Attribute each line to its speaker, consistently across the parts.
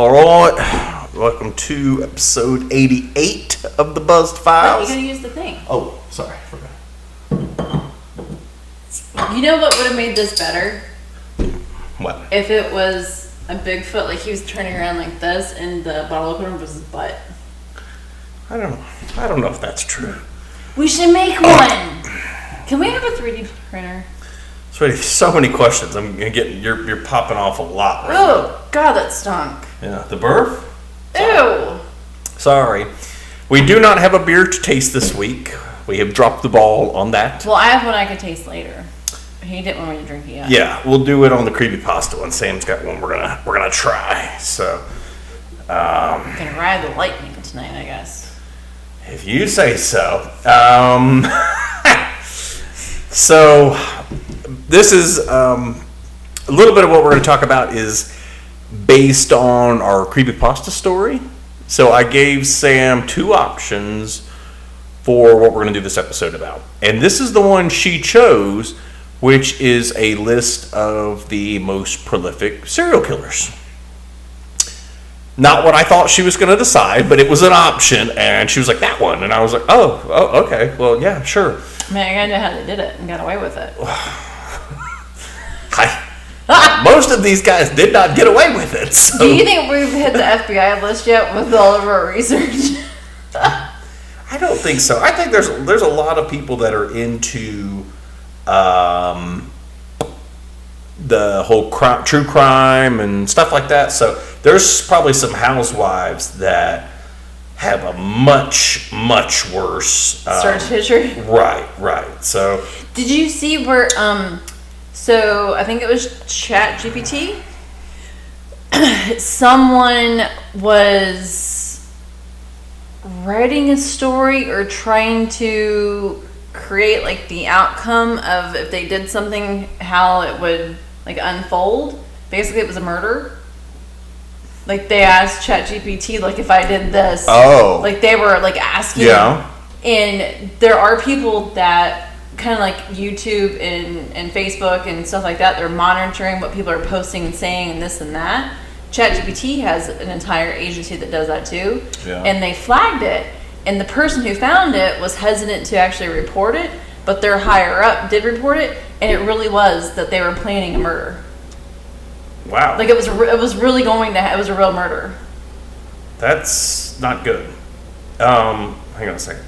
Speaker 1: All right, welcome to episode 88 of the Buzzed Files.
Speaker 2: You gotta use the thing.
Speaker 1: Oh, sorry, I forgot.
Speaker 2: You know what would have made this better?
Speaker 1: What?
Speaker 2: If it was a Bigfoot, like he was turning around like this, and the bottle opener was his butt.
Speaker 1: I don't know if that's true.
Speaker 2: We should make one. Can we have a 3D printer?
Speaker 1: Sweetie, so many questions. I'm getting you're popping off a lot. Right
Speaker 2: Oh
Speaker 1: now.
Speaker 2: God, that stunk.
Speaker 1: Yeah, the burp.
Speaker 2: Ew.
Speaker 1: Sorry, we do not have a beer to taste this week. We have dropped the ball on that.
Speaker 2: Well, I have one I can taste later. He didn't want me to drink it yet.
Speaker 1: Yeah, we'll do it on the creepypasta one. Sam's got one we're gonna try. So,
Speaker 2: I'm gonna ride the lightning tonight, I guess.
Speaker 1: if you say so. So, this is a little bit of what we're going to talk about is based on our creepypasta story. So, I gave Sam two options for what we're going to do this episode about. And this is the one she chose, which is a list of the most prolific serial killers. Not what I thought she was going to decide, but it was an option, and she was like, that one. And I was like, oh, okay, well, yeah, sure.
Speaker 2: I mean, I gotta know how they did it and got away with it.
Speaker 1: Most of these guys did not get away with it. So.
Speaker 2: Do you think we've hit the FBI list yet with all of our research?
Speaker 1: I don't think so. I think there's a lot of people that are into the whole true crime and stuff like that. So there's probably some housewives that have a much worse
Speaker 2: Search history.
Speaker 1: Right. So
Speaker 2: Did you see where? So I think it was ChatGPT. Someone was writing a story or trying to create like the outcome of if they did something, how it would like unfold. Basically, it was a murder. Like they asked ChatGPT, like if I did this, like they were like asking.
Speaker 1: Yeah.
Speaker 2: And there are people that kind of like YouTube and Facebook and stuff like that. They're monitoring what people are posting and saying and this and that. ChatGPT has an entire agency that does that too.
Speaker 1: Yeah.
Speaker 2: And they flagged it. And the person who found it was hesitant to actually report it, but their higher up did report it, and it really was that they were planning a murder.
Speaker 1: Wow.
Speaker 2: Like it was really going to it was a real murder.
Speaker 1: That's not good. Hang on a second.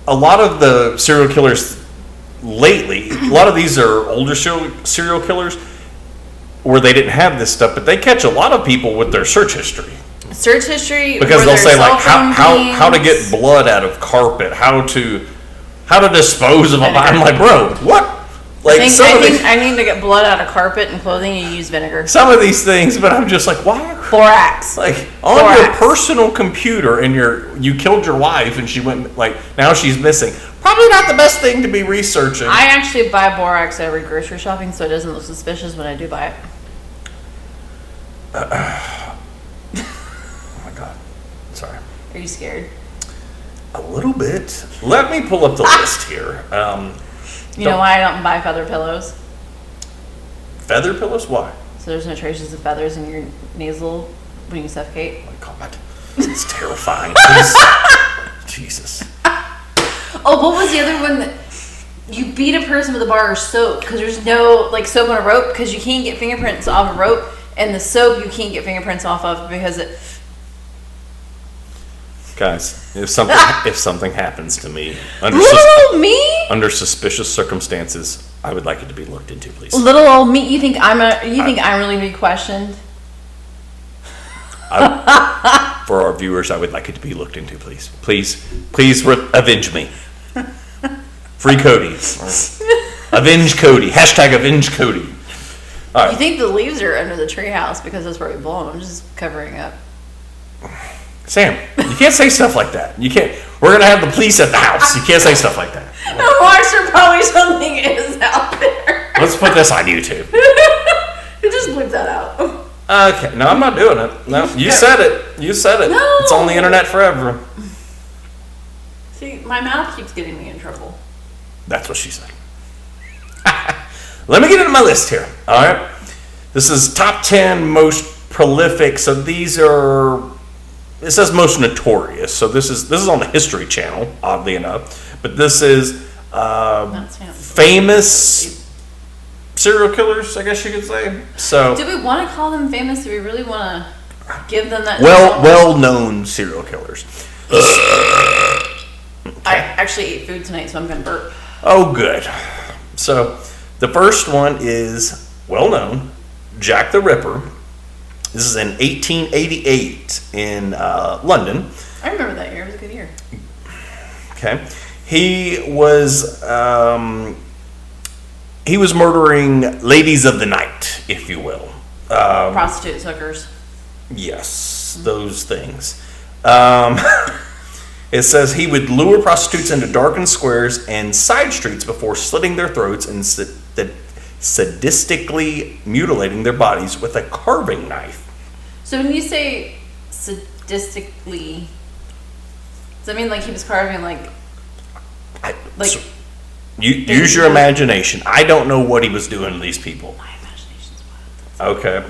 Speaker 1: A lot of the serial killers lately, a lot of these are older serial killers where they didn't have this stuff, but they catch a lot of people with their search history.
Speaker 2: Search history,
Speaker 1: because they'll say like how to get blood out of carpet, how to dispose of a body. I'm like, bro, what? Like
Speaker 2: I need to get blood out of carpet and clothing. You use vinegar.
Speaker 1: Some of these things, but I'm just like, why?
Speaker 2: Borax.
Speaker 1: Like on your personal computer, and you killed your wife, and she went like now she's missing. Probably not the best thing to be researching.
Speaker 2: I actually buy borax every grocery shopping, so it doesn't look suspicious when I do buy it.
Speaker 1: Oh my God! Sorry.
Speaker 2: Are you scared?
Speaker 1: A little bit. Let me pull up the list here.
Speaker 2: You know why I don't buy feather pillows?
Speaker 1: Feather pillows? Why?
Speaker 2: So there's no traces of feathers in your nasal when you suffocate.
Speaker 1: Oh my God. It's terrifying. Jesus.
Speaker 2: Oh, what was the other one that you beat a person with a bar of soap because there's no like soap on a rope because you can't get fingerprints off a rope, and the soap you can't get fingerprints off of because it.
Speaker 1: Guys, if something happens to me under suspicious circumstances, I would like it to be looked into, please.
Speaker 2: Little old me, you think I'm really be questioned?
Speaker 1: For our viewers, I would like it to be looked into, please. Please avenge me. Free Cody. Avenge Cody. Hashtag avenge Cody.
Speaker 2: All right. You think the leaves are under the treehouse because that's where we blow them? I'm just covering up.
Speaker 1: Sam, you can't say stuff like that. You can't. We're gonna have the police at the house. You can't say stuff like that.
Speaker 2: I'm sure probably something is out there.
Speaker 1: Let's put this on YouTube.
Speaker 2: You just bleep that out.
Speaker 1: Okay, no, I'm not doing it. No, you said it. You said it.
Speaker 2: No.
Speaker 1: It's on the internet forever.
Speaker 2: See, my mouth keeps getting me in trouble.
Speaker 1: That's what she said. let me get into my list here. All right. This is top 10 most prolific. So these are, it says most notorious. So this is on the History Channel, oddly enough. But this is
Speaker 2: That's fancy.
Speaker 1: famous serial killers, I guess you could say. So
Speaker 2: Do we want to call them famous? Do we really want to give them that?
Speaker 1: well-known serial killers.
Speaker 2: I actually ate food tonight, so I'm going to burp.
Speaker 1: Oh, good. So the first one is well-known, Jack the Ripper. This is in 1888 in London.
Speaker 2: I remember that year. It was a good year.
Speaker 1: Okay, he was murdering ladies of the night, if you will.
Speaker 2: Prostitutes, hookers.
Speaker 1: Yes, those things. It says he would lure prostitutes into darkened squares and side streets before slitting their throats and sadistically mutilating their bodies with a carving knife.
Speaker 2: So when you say sadistically, does that mean like he was carving like
Speaker 1: So you use your imagination. I don't know what he was doing to these people.
Speaker 2: my imagination's wild.
Speaker 1: Okay.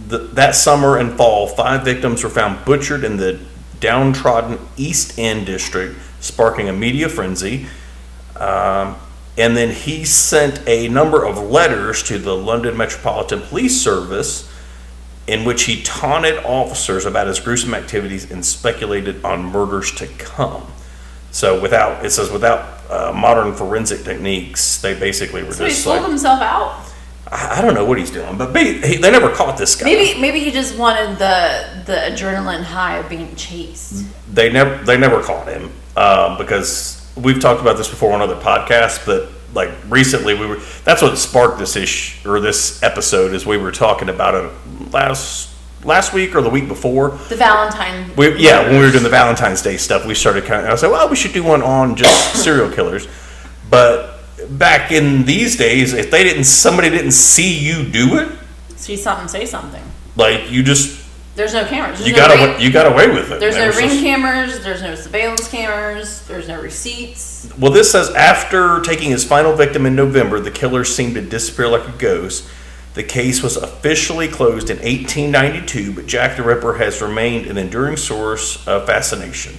Speaker 1: That summer and fall, 5 victims were found butchered in the downtrodden East End district, sparking a media frenzy. And then he sent a number of letters to the London Metropolitan Police Service in which he taunted officers about his gruesome activities and speculated on murders to come. So without modern forensic techniques, they basically were
Speaker 2: So he
Speaker 1: just
Speaker 2: sold
Speaker 1: like,
Speaker 2: himself out.
Speaker 1: I don't know what he's doing, but they never caught this guy.
Speaker 2: Maybe he just wanted the adrenaline high of being chased.
Speaker 1: They never caught him because we've talked about this before on other podcasts, but like recently that's what sparked this episode is we were talking about it last week or the week before.
Speaker 2: The Valentine.
Speaker 1: When we were doing the Valentine's Day stuff, we started I was like, well, we should do one on just serial killers. But back in these days, if somebody didn't see you do it,
Speaker 2: See something, say something.
Speaker 1: like you just
Speaker 2: There's no cameras. There's
Speaker 1: you
Speaker 2: no
Speaker 1: got away with it.
Speaker 2: There's
Speaker 1: It
Speaker 2: no
Speaker 1: was
Speaker 2: ring
Speaker 1: just-
Speaker 2: cameras. There's no surveillance cameras. There's no receipts.
Speaker 1: Well, this says after taking his final victim in November, the killer seemed to disappear like a ghost. The case was officially closed in 1892, but Jack the Ripper has remained an enduring source of fascination.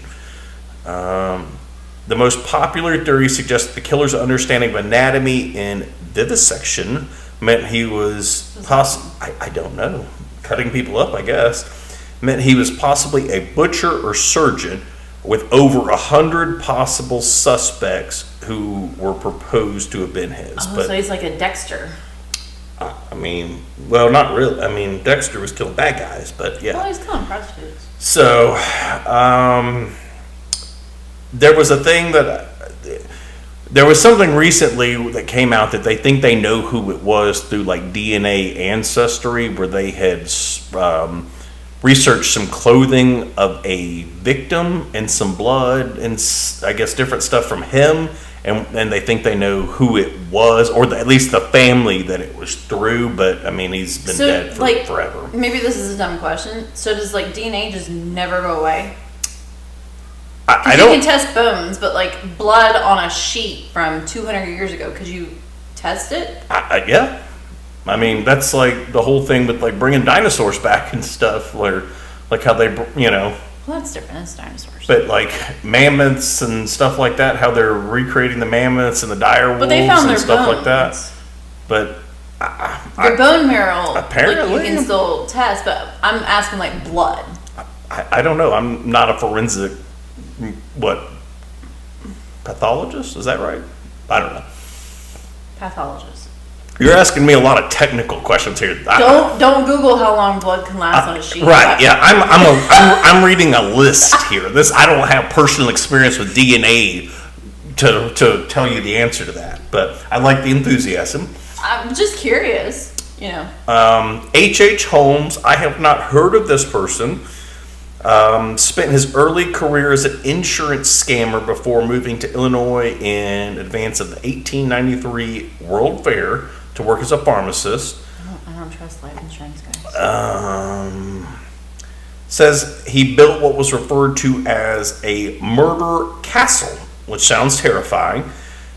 Speaker 1: The most popular theory suggests that the killer's understanding of anatomy and vivisection meant he was I don't know, cutting people up, I guess, meant he was possibly a butcher or surgeon with over 100 possible suspects who were proposed to have been his.
Speaker 2: Oh,
Speaker 1: But
Speaker 2: so he's like a Dexter.
Speaker 1: I mean, well, not really. I mean, Dexter was killing bad guys, but yeah.
Speaker 2: Well, he's killing prostitutes.
Speaker 1: So, there was something recently that came out that they think they know who it was through like DNA ancestry, where they had researched some clothing of a victim and some blood and I guess different stuff from him, and they think they know who it was, or at least the family that it was through. But I mean, he's been dead for forever.
Speaker 2: Maybe this is a dumb question. So does like DNA just never go away?
Speaker 1: I
Speaker 2: You
Speaker 1: don't.
Speaker 2: can test bones, but like blood on a sheet from 200 years ago, could you test it?
Speaker 1: Yeah. I mean, that's like the whole thing with like bringing dinosaurs back and stuff, where like how they,
Speaker 2: Well, that's different. It's dinosaurs.
Speaker 1: but like mammoths and stuff like that, how they're recreating the mammoths and the dire wolves
Speaker 2: But they found
Speaker 1: and
Speaker 2: their
Speaker 1: stuff
Speaker 2: bones.
Speaker 1: like that. But
Speaker 2: Your bone marrow,
Speaker 1: Apparently.
Speaker 2: like, you can still test, but I'm asking like blood.
Speaker 1: I don't know. I'm not a forensic, pathologist? Is that right? I don't know.
Speaker 2: Pathologist.
Speaker 1: You're asking me a lot of technical questions here.
Speaker 2: Don't Google how long blood can last on a sheet.
Speaker 1: Right? Yeah, I'm reading a list here. I don't have personal experience with DNA to tell you the answer to that, but I like the enthusiasm.
Speaker 2: I'm just curious.
Speaker 1: H.H. Holmes. I have not heard of this person. Spent his early career as an insurance scammer before moving to Illinois in advance of the 1893 World Fair to work as a pharmacist.
Speaker 2: I don't trust life insurance guys.
Speaker 1: Says he built what was referred to as a murder castle, which sounds terrifying.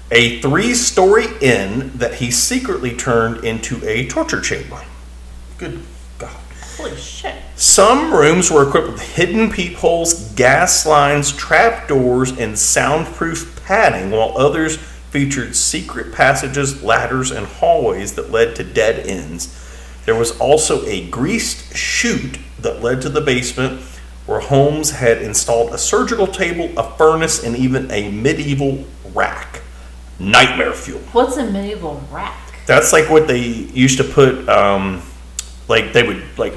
Speaker 1: a 3-story inn that he secretly turned into a torture chamber. Good God.
Speaker 2: Holy shit.
Speaker 1: Some rooms were equipped with hidden peepholes, gas lines, trapdoors, and soundproof padding, while others featured secret passages, ladders, and hallways that led to dead ends. There was also a greased chute that led to the basement, where Holmes had installed a surgical table, a furnace, and even a medieval rack. Nightmare fuel.
Speaker 2: What's a medieval rack?
Speaker 1: That's like what they used to put, like they would like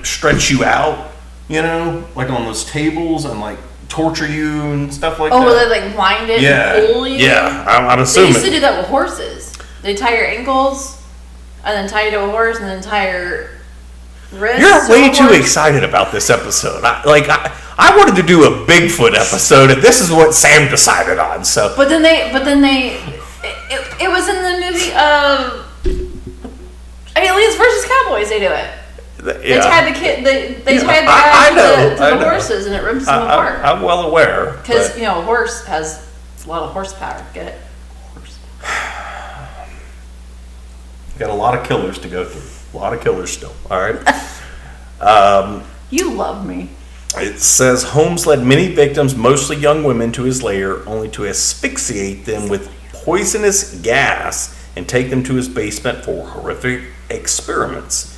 Speaker 1: stretch you out, you know, like on those tables and like torture you and stuff like that.
Speaker 2: Oh, where they like wind it and pull you?
Speaker 1: Yeah, I'm
Speaker 2: They
Speaker 1: assuming.
Speaker 2: used to do that with horses. They tie your ankles and then tie you to a horse and then tie your wrists.
Speaker 1: You're way
Speaker 2: to a
Speaker 1: too
Speaker 2: horse.
Speaker 1: excited about this episode. I wanted to do a Bigfoot episode, and this is what Sam decided on. So,
Speaker 2: But then it was in the movie of Aliens versus Cowboys. They do it. They tied the kid. They tied the guy to the horses, and it rips them apart.
Speaker 1: I'm well aware.
Speaker 2: Because
Speaker 1: but-
Speaker 2: you know, a horse has a lot of horsepower. Get it?
Speaker 1: Got a lot of killers to go through. A lot of killers still. All right.
Speaker 2: You love me.
Speaker 1: It says Holmes led many victims, mostly young women, to his lair, only to asphyxiate them with poisonous gas and take them to his basement for horrific experiments.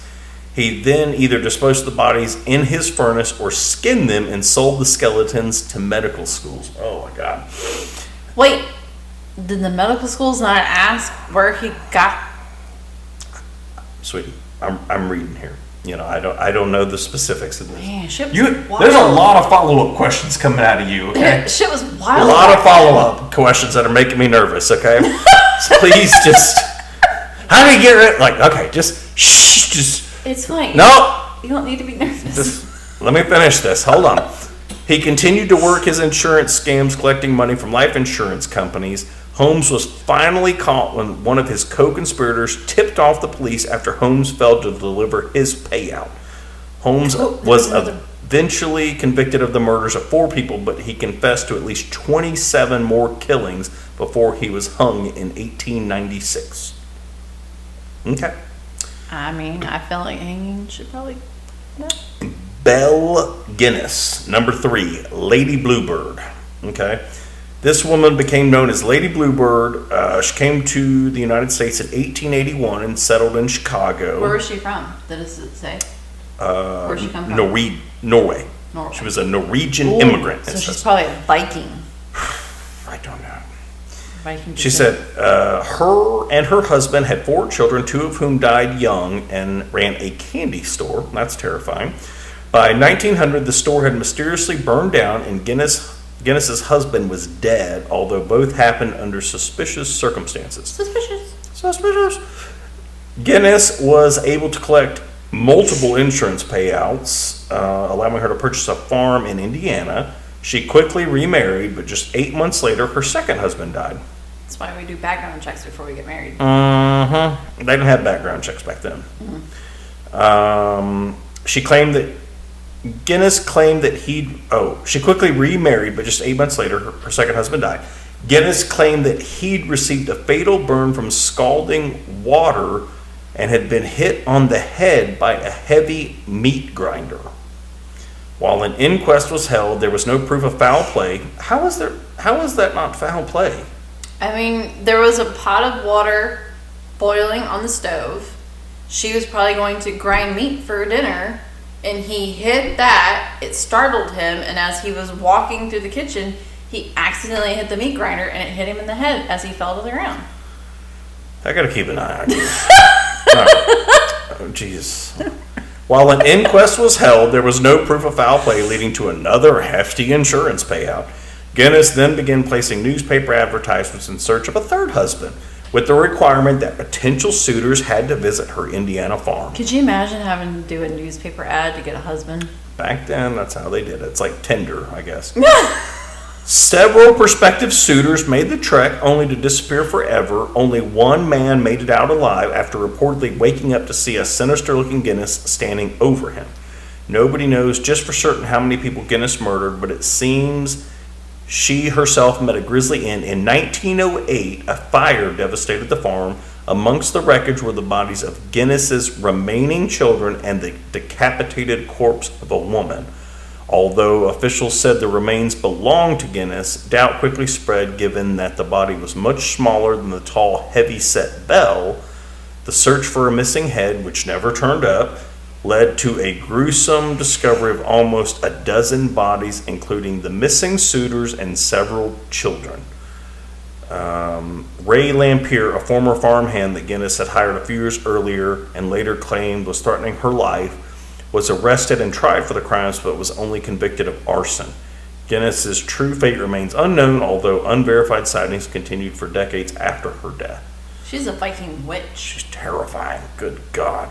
Speaker 1: He then either disposed of the bodies in his furnace or skinned them and sold the skeletons to medical schools. Oh my God.
Speaker 2: Wait, did the medical schools not ask where he got?
Speaker 1: Sweetie, I'm reading here. You know, I don't know the specifics of this.
Speaker 2: Man, shit was wild.
Speaker 1: There's a lot of follow-up questions coming out of you, okay?
Speaker 2: Shit was
Speaker 1: A
Speaker 2: wild.
Speaker 1: lot of follow-up questions that are making me nervous, okay? So please just, how do you get rid, like, okay, just, shh, just,
Speaker 2: It's fine.
Speaker 1: no,
Speaker 2: You don't need to be nervous.
Speaker 1: just, let me finish this, hold on. He continued to work his insurance scams, collecting money from life insurance companies. Holmes was finally caught when one of his co-conspirators tipped off the police after Holmes failed to deliver his payout. Holmes was eventually convicted of the murders of 4 people, but he confessed to at least 27 more killings before he was hung in 1896. Okay.
Speaker 2: I mean, I feel like hanging should probably. No.
Speaker 1: Belle Guinness, number 3, Lady Bluebird. Okay. This woman became known as Lady Bluebird. She came to the United States in 1881 and settled in Chicago.
Speaker 2: Where was she from? Does it say? Where she come from?
Speaker 1: Norway.
Speaker 2: Norway.
Speaker 1: She was a Norwegian
Speaker 2: Ooh,
Speaker 1: immigrant.
Speaker 2: So
Speaker 1: it
Speaker 2: she's
Speaker 1: says.
Speaker 2: probably a Viking.
Speaker 1: I don't know.
Speaker 2: Viking.
Speaker 1: She said her and her husband had 4 children, 2 of whom died young, and ran a candy store. That's terrifying. By 1900, the store had mysteriously burned down, and Guinness's husband was dead, although both happened under suspicious circumstances. Suspicious. Guinness was able to collect multiple insurance payouts, allowing her to purchase a farm in Indiana. She quickly remarried, but just 8 months later, her second husband died.
Speaker 2: That's why we do background checks before we get married.
Speaker 1: They didn't have background checks back then. Guinness claimed that she quickly remarried, but just 8 months later, her second husband died. Guinness claimed that he'd received a fatal burn from scalding water and had been hit on the head by a heavy meat grinder. While an inquest was held, there was no proof of foul play. How is that not foul play?
Speaker 2: I mean, there was a pot of water boiling on the stove. She was probably going to grind meat for dinner, and he hit that. It startled him, and as he was walking through the kitchen, he accidentally hit the meat grinder, and it hit him in the head as he fell to the ground.
Speaker 1: I gotta keep an eye on you. Oh, Jesus. While an inquest was held, there was no proof of foul play, leading to another hefty insurance payout. Guinness then began placing newspaper advertisements in search of a third husband, with the requirement that potential suitors had to visit her Indiana farm.
Speaker 2: Could you imagine having to do a newspaper ad to get a husband?
Speaker 1: Back then, that's how they did it. It's like Tinder, I guess. Several prospective suitors made the trek only to disappear forever. Only one man made it out alive after reportedly waking up to see a sinister-looking Guinness standing over him. Nobody knows just for certain how many people Guinness murdered, but it seems She herself met a grisly end. In 1908, a fire devastated the farm. Amongst the wreckage were the bodies of Guinness's remaining children and the decapitated corpse of a woman. Although officials said the remains belonged to Guinness, doubt quickly spread given that the body was much smaller than the tall, heavy-set Belle. The search for a missing head, which never turned up, led to a gruesome discovery of almost a dozen bodies, including the missing suitors and several children. Ray Lampier, a former farmhand that Guinness had hired a few years earlier and later claimed was threatening her life, was arrested and tried for the crimes but was only convicted of arson. Guinness's true fate remains unknown, although unverified sightings continued for decades after her death.
Speaker 2: She's a Viking witch.
Speaker 1: She's terrifying. Good God.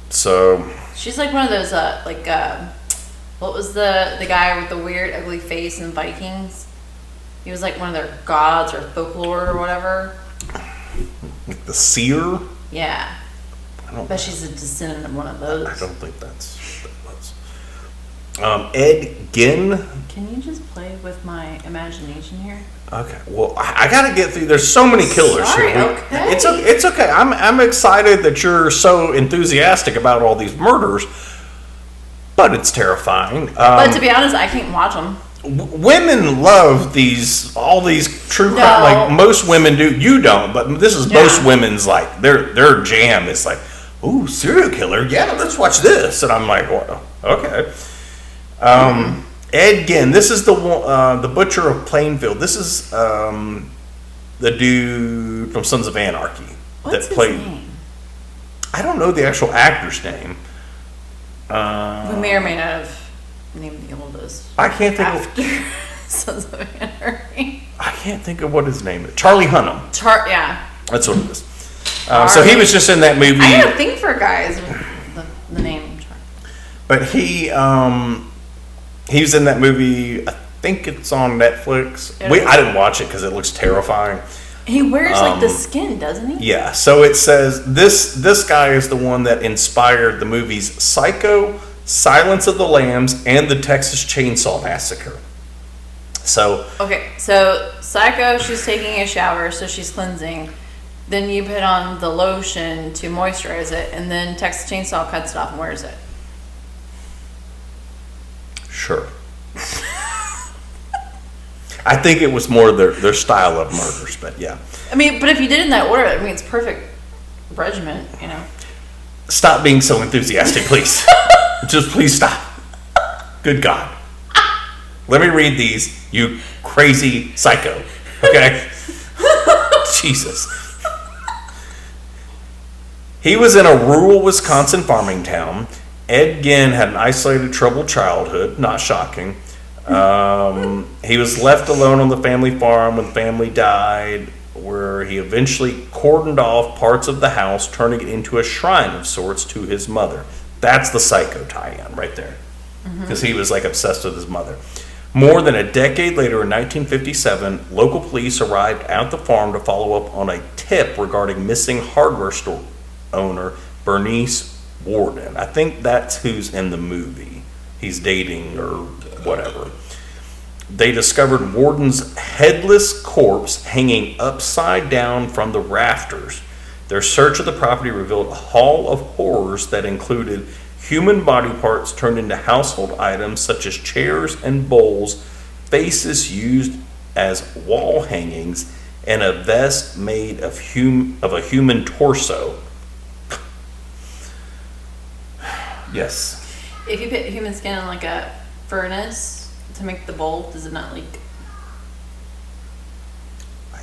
Speaker 1: So
Speaker 2: She's like one of those, what was the guy with the weird, ugly face in Vikings? He was like one of their gods or folklore or whatever.
Speaker 1: the seer.
Speaker 2: Yeah.
Speaker 1: I don't.
Speaker 2: Bet she's a descendant of one of those.
Speaker 1: I don't think that's what it was. Ed Gein.
Speaker 2: Can you just play with my imagination here?
Speaker 1: Okay. Well, I got to get through. There's so many killers
Speaker 2: Sorry,
Speaker 1: here.
Speaker 2: okay.
Speaker 1: It's okay. I'm excited that you're so enthusiastic about all these murders, but it's terrifying.
Speaker 2: But to be honest, I can't watch them.
Speaker 1: Women love all these true crime.
Speaker 2: No.
Speaker 1: Like most women do. You don't, but this is most women's like their jam is like, ooh, serial killer. Yeah, let's watch this. And I'm like, well, okay. Ed Gein. This is the butcher of Plainfield. This is the dude from Sons of Anarchy
Speaker 2: What's
Speaker 1: that played.
Speaker 2: his name?
Speaker 1: I don't know the actual actor's name.
Speaker 2: We may or may not have named all of those.
Speaker 1: I can't think of.
Speaker 2: After Sons of Anarchy.
Speaker 1: I can't think of what his name is. Charlie Hunnam.
Speaker 2: Yeah.
Speaker 1: That's what it is. So he was just in that movie.
Speaker 2: I got a thing for guys with the name Charlie.
Speaker 1: But he was in that movie. I think it's on Netflix. I didn't watch it because it looks terrifying.
Speaker 2: He wears like the skin, doesn't he?
Speaker 1: Yeah. So it says this guy is the one that inspired the movies Psycho, Silence of the Lambs, and the Texas Chainsaw Massacre. So
Speaker 2: Okay, so Psycho, she's taking a shower, so she's cleansing. Then you put on the lotion to moisturize it, and then Texas Chainsaw cuts it off and wears it.
Speaker 1: sure. I think it was more their style of murders, but yeah.
Speaker 2: I mean, but if you did it in that order, I mean, it's perfect regimen, you know.
Speaker 1: Stop being so enthusiastic, please. Just please stop. Good God. Let me read these, you crazy psycho. Okay? Jesus. He was in a rural Wisconsin farming town. Ed Gein had an isolated, troubled childhood. Not shocking. He was left alone on the family farm when family died, where he eventually cordoned off parts of the house, turning it into a shrine of sorts to his mother. That's the Psycho tie-in right there. Because he was like obsessed with his mother. More than a decade later, in 1957, local police arrived at the farm to follow up on a tip regarding missing hardware store owner Bernice Worden. I think that's who's in the movie. He's dating or whatever. They discovered Worden's headless corpse hanging upside down from the rafters. Their search of the property revealed a hall of horrors that included human body parts turned into household items such as chairs and bowls, faces used as wall hangings, and a vest made of a human torso. Yes.
Speaker 2: If you put human skin in like a furnace to make the bowl, does it not leak?
Speaker 1: I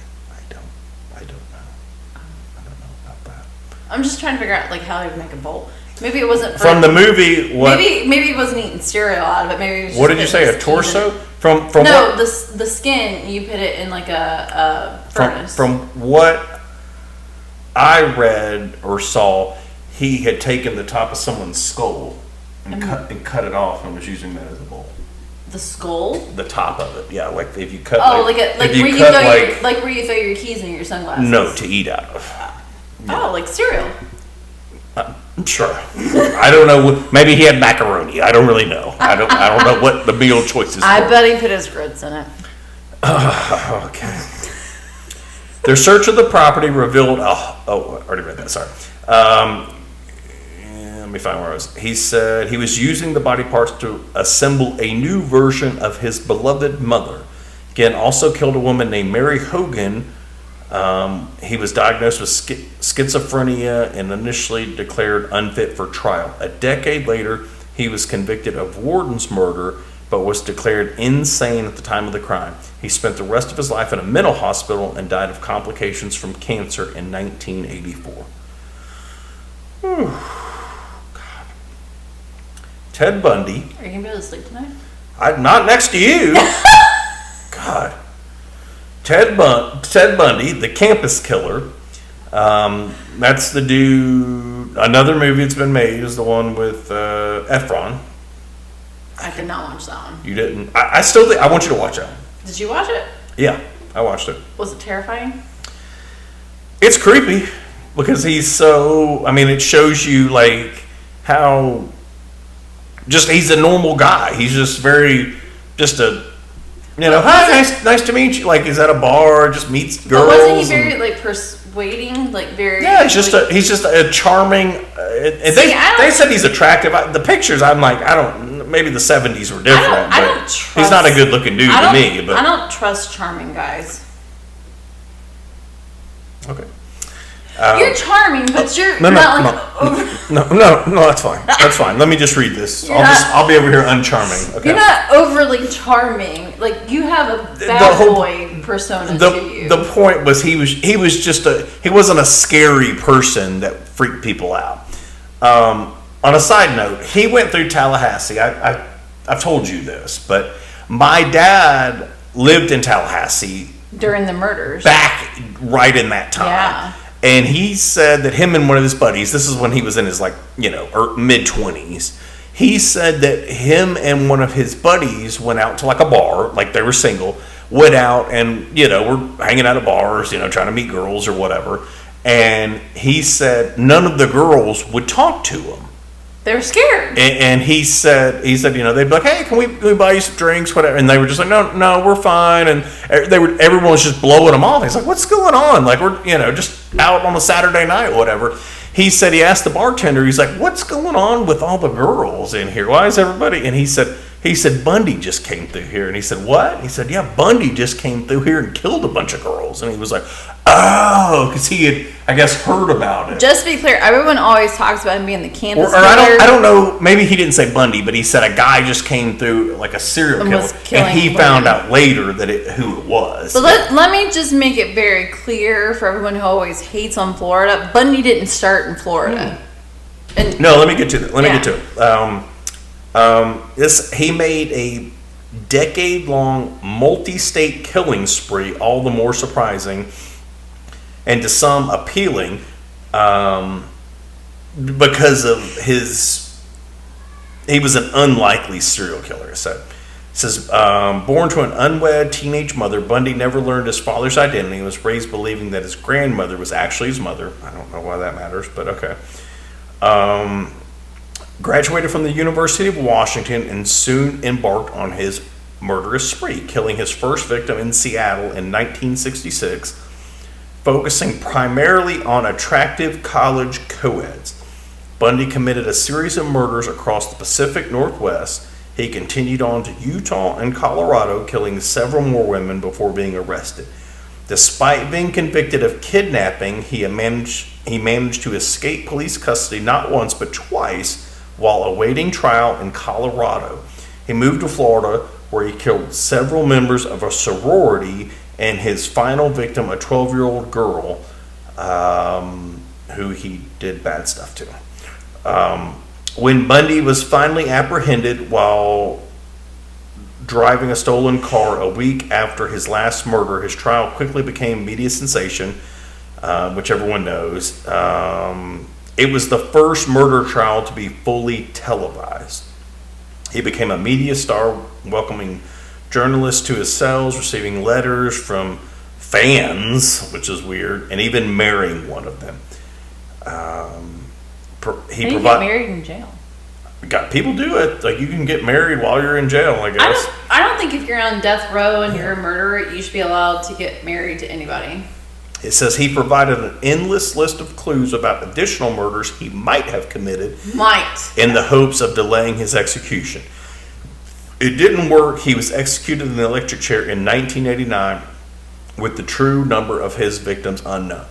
Speaker 1: don't know. I don't know about that.
Speaker 2: I'm just trying to figure out like how they would make a bowl. Maybe it wasn't
Speaker 1: From the movie, what?
Speaker 2: Maybe he wasn't eating cereal out of it. Maybe it was
Speaker 1: What
Speaker 2: just
Speaker 1: did you
Speaker 2: putting
Speaker 1: say?
Speaker 2: his
Speaker 1: A
Speaker 2: teeth
Speaker 1: torso?
Speaker 2: in it.
Speaker 1: From
Speaker 2: No,
Speaker 1: what?
Speaker 2: the skin you put it in like a furnace.
Speaker 1: From what I read or saw, he had taken the top of someone's skull and cut it off and was using that as a bowl.
Speaker 2: the skull.
Speaker 1: The top of it, yeah. Like if you cut.
Speaker 2: Oh, like
Speaker 1: if
Speaker 2: where you
Speaker 1: cut,
Speaker 2: throw where you throw your keys and your sunglasses.
Speaker 1: No, to eat out of.
Speaker 2: Oh, like cereal.
Speaker 1: Sure. I don't know. Maybe he had macaroni. I don't really know. I don't know what the meal choices were.
Speaker 2: I bet he put his grits in it.
Speaker 1: Okay. Their search of the property revealed. Oh, I already read that. Sorry. Let me find where I was. He said he was using the body parts to assemble a new version of his beloved mother. Again, also killed a woman named Mary Hogan. He was diagnosed with schizophrenia and initially declared unfit for trial. A decade later, he was convicted of Warden's murder, but was declared insane at the time of the crime. He spent the rest of his life in a mental hospital and died of complications from cancer in 1984. Whew. God. Ted Bundy.
Speaker 2: Are you gonna be able to sleep tonight?
Speaker 1: Not next to you. God. Ted Bundy, the campus killer. That's the dude. Another movie that's been made is the one with Efron.
Speaker 2: I did not watch that one.
Speaker 1: You didn't? I still think I want you to watch that one.
Speaker 2: Did you watch it?
Speaker 1: Yeah, I watched it.
Speaker 2: Was it terrifying?
Speaker 1: It's creepy because he's so. I mean, it shows you like how. Just he's a normal guy. He's just very, just a. You know, hi, nice to meet you. Like, he's at a bar, just meets girls.
Speaker 2: But wasn't he very like persuading? Like very.
Speaker 1: Yeah, it's just
Speaker 2: like,
Speaker 1: he's just a charming. They said he's attractive. The pictures, I'm like, I don't. Maybe the 70s were different.
Speaker 2: I don't trust.
Speaker 1: He's not a good looking dude to me. But
Speaker 2: I don't trust charming guys.
Speaker 1: Okay.
Speaker 2: You're charming, but you're
Speaker 1: no,
Speaker 2: not like over.
Speaker 1: No, that's fine. That's fine. Let me just read this. I'll be over here uncharming. Okay.
Speaker 2: You're not overly charming. Like you have a bad boy persona to you.
Speaker 1: The point was he wasn't a scary person that freaked people out. On a side note, he went through Tallahassee. I've told you this, but my dad lived in Tallahassee
Speaker 2: during the murders.
Speaker 1: Back right in that time.
Speaker 2: Yeah.
Speaker 1: And he said that him and one of his buddies, this is when he was in his mid-20s, he said that him and one of his buddies went out to like a bar, like they were single, went out and, were hanging out at bars, trying to meet girls or whatever. And he said none of the girls would talk to him.
Speaker 2: They were scared.
Speaker 1: And he said, they'd be like, hey, can we buy you some drinks, whatever? And they were just like, no, we're fine. And everyone was just blowing them off. He's like, what's going on? Like, we're, just out on a Saturday night, whatever. He said, he asked the bartender, he's like, what's going on with all the girls in here? Why is everybody? And he said, Bundy just came through here. And he said, what? He said, yeah, Bundy just came through here and killed a bunch of girls. And he was like, oh, because he had, I guess, heard about it.
Speaker 2: Just to be clear, everyone always talks about him being the campus
Speaker 1: killer. I don't know, maybe he didn't say Bundy, but he said a guy just came through like a serial killer. And he found out later that who it was.
Speaker 2: But let me just make it very clear for everyone who always hates on Florida. Bundy didn't start in Florida. And
Speaker 1: no, let me get to that. He made a decade-long multi-state killing spree, all the more surprising, and to some appealing, because of he was an unlikely serial killer, it said. It says, born to an unwed teenage mother, Bundy never learned his father's identity and was raised believing that his grandmother was actually his mother. I don't know why that matters, but okay. Graduated from the University of Washington and soon embarked on his murderous spree, killing his first victim in Seattle in 1966, focusing primarily on attractive college co-eds. Bundy committed a series of murders across the Pacific Northwest. He continued on to Utah and Colorado, killing several more women before being arrested. Despite being convicted of kidnapping, he managed to escape police custody not once but twice while awaiting trial in Colorado. He moved to Florida, where he killed several members of a sorority and his final victim, a 12-year-old girl, who he did bad stuff to. When Bundy was finally apprehended while driving a stolen car a week after his last murder, his trial quickly became media sensation, which everyone knows. It was the first murder trial to be fully televised. He became a media star, welcoming journalists to his cells, receiving letters from fans, which is weird, and even marrying one of them.
Speaker 2: He get married in jail.
Speaker 1: People do it. Like, you can get married while you're in jail, I guess.
Speaker 2: I don't think if you're on death row and you're a murderer, you should be allowed to get married to anybody.
Speaker 1: It says he provided an endless list of clues about additional murders he might have committed in the hopes of delaying his execution. It didn't work. He was executed in the electric chair in 1989 with the true number of his victims unknown.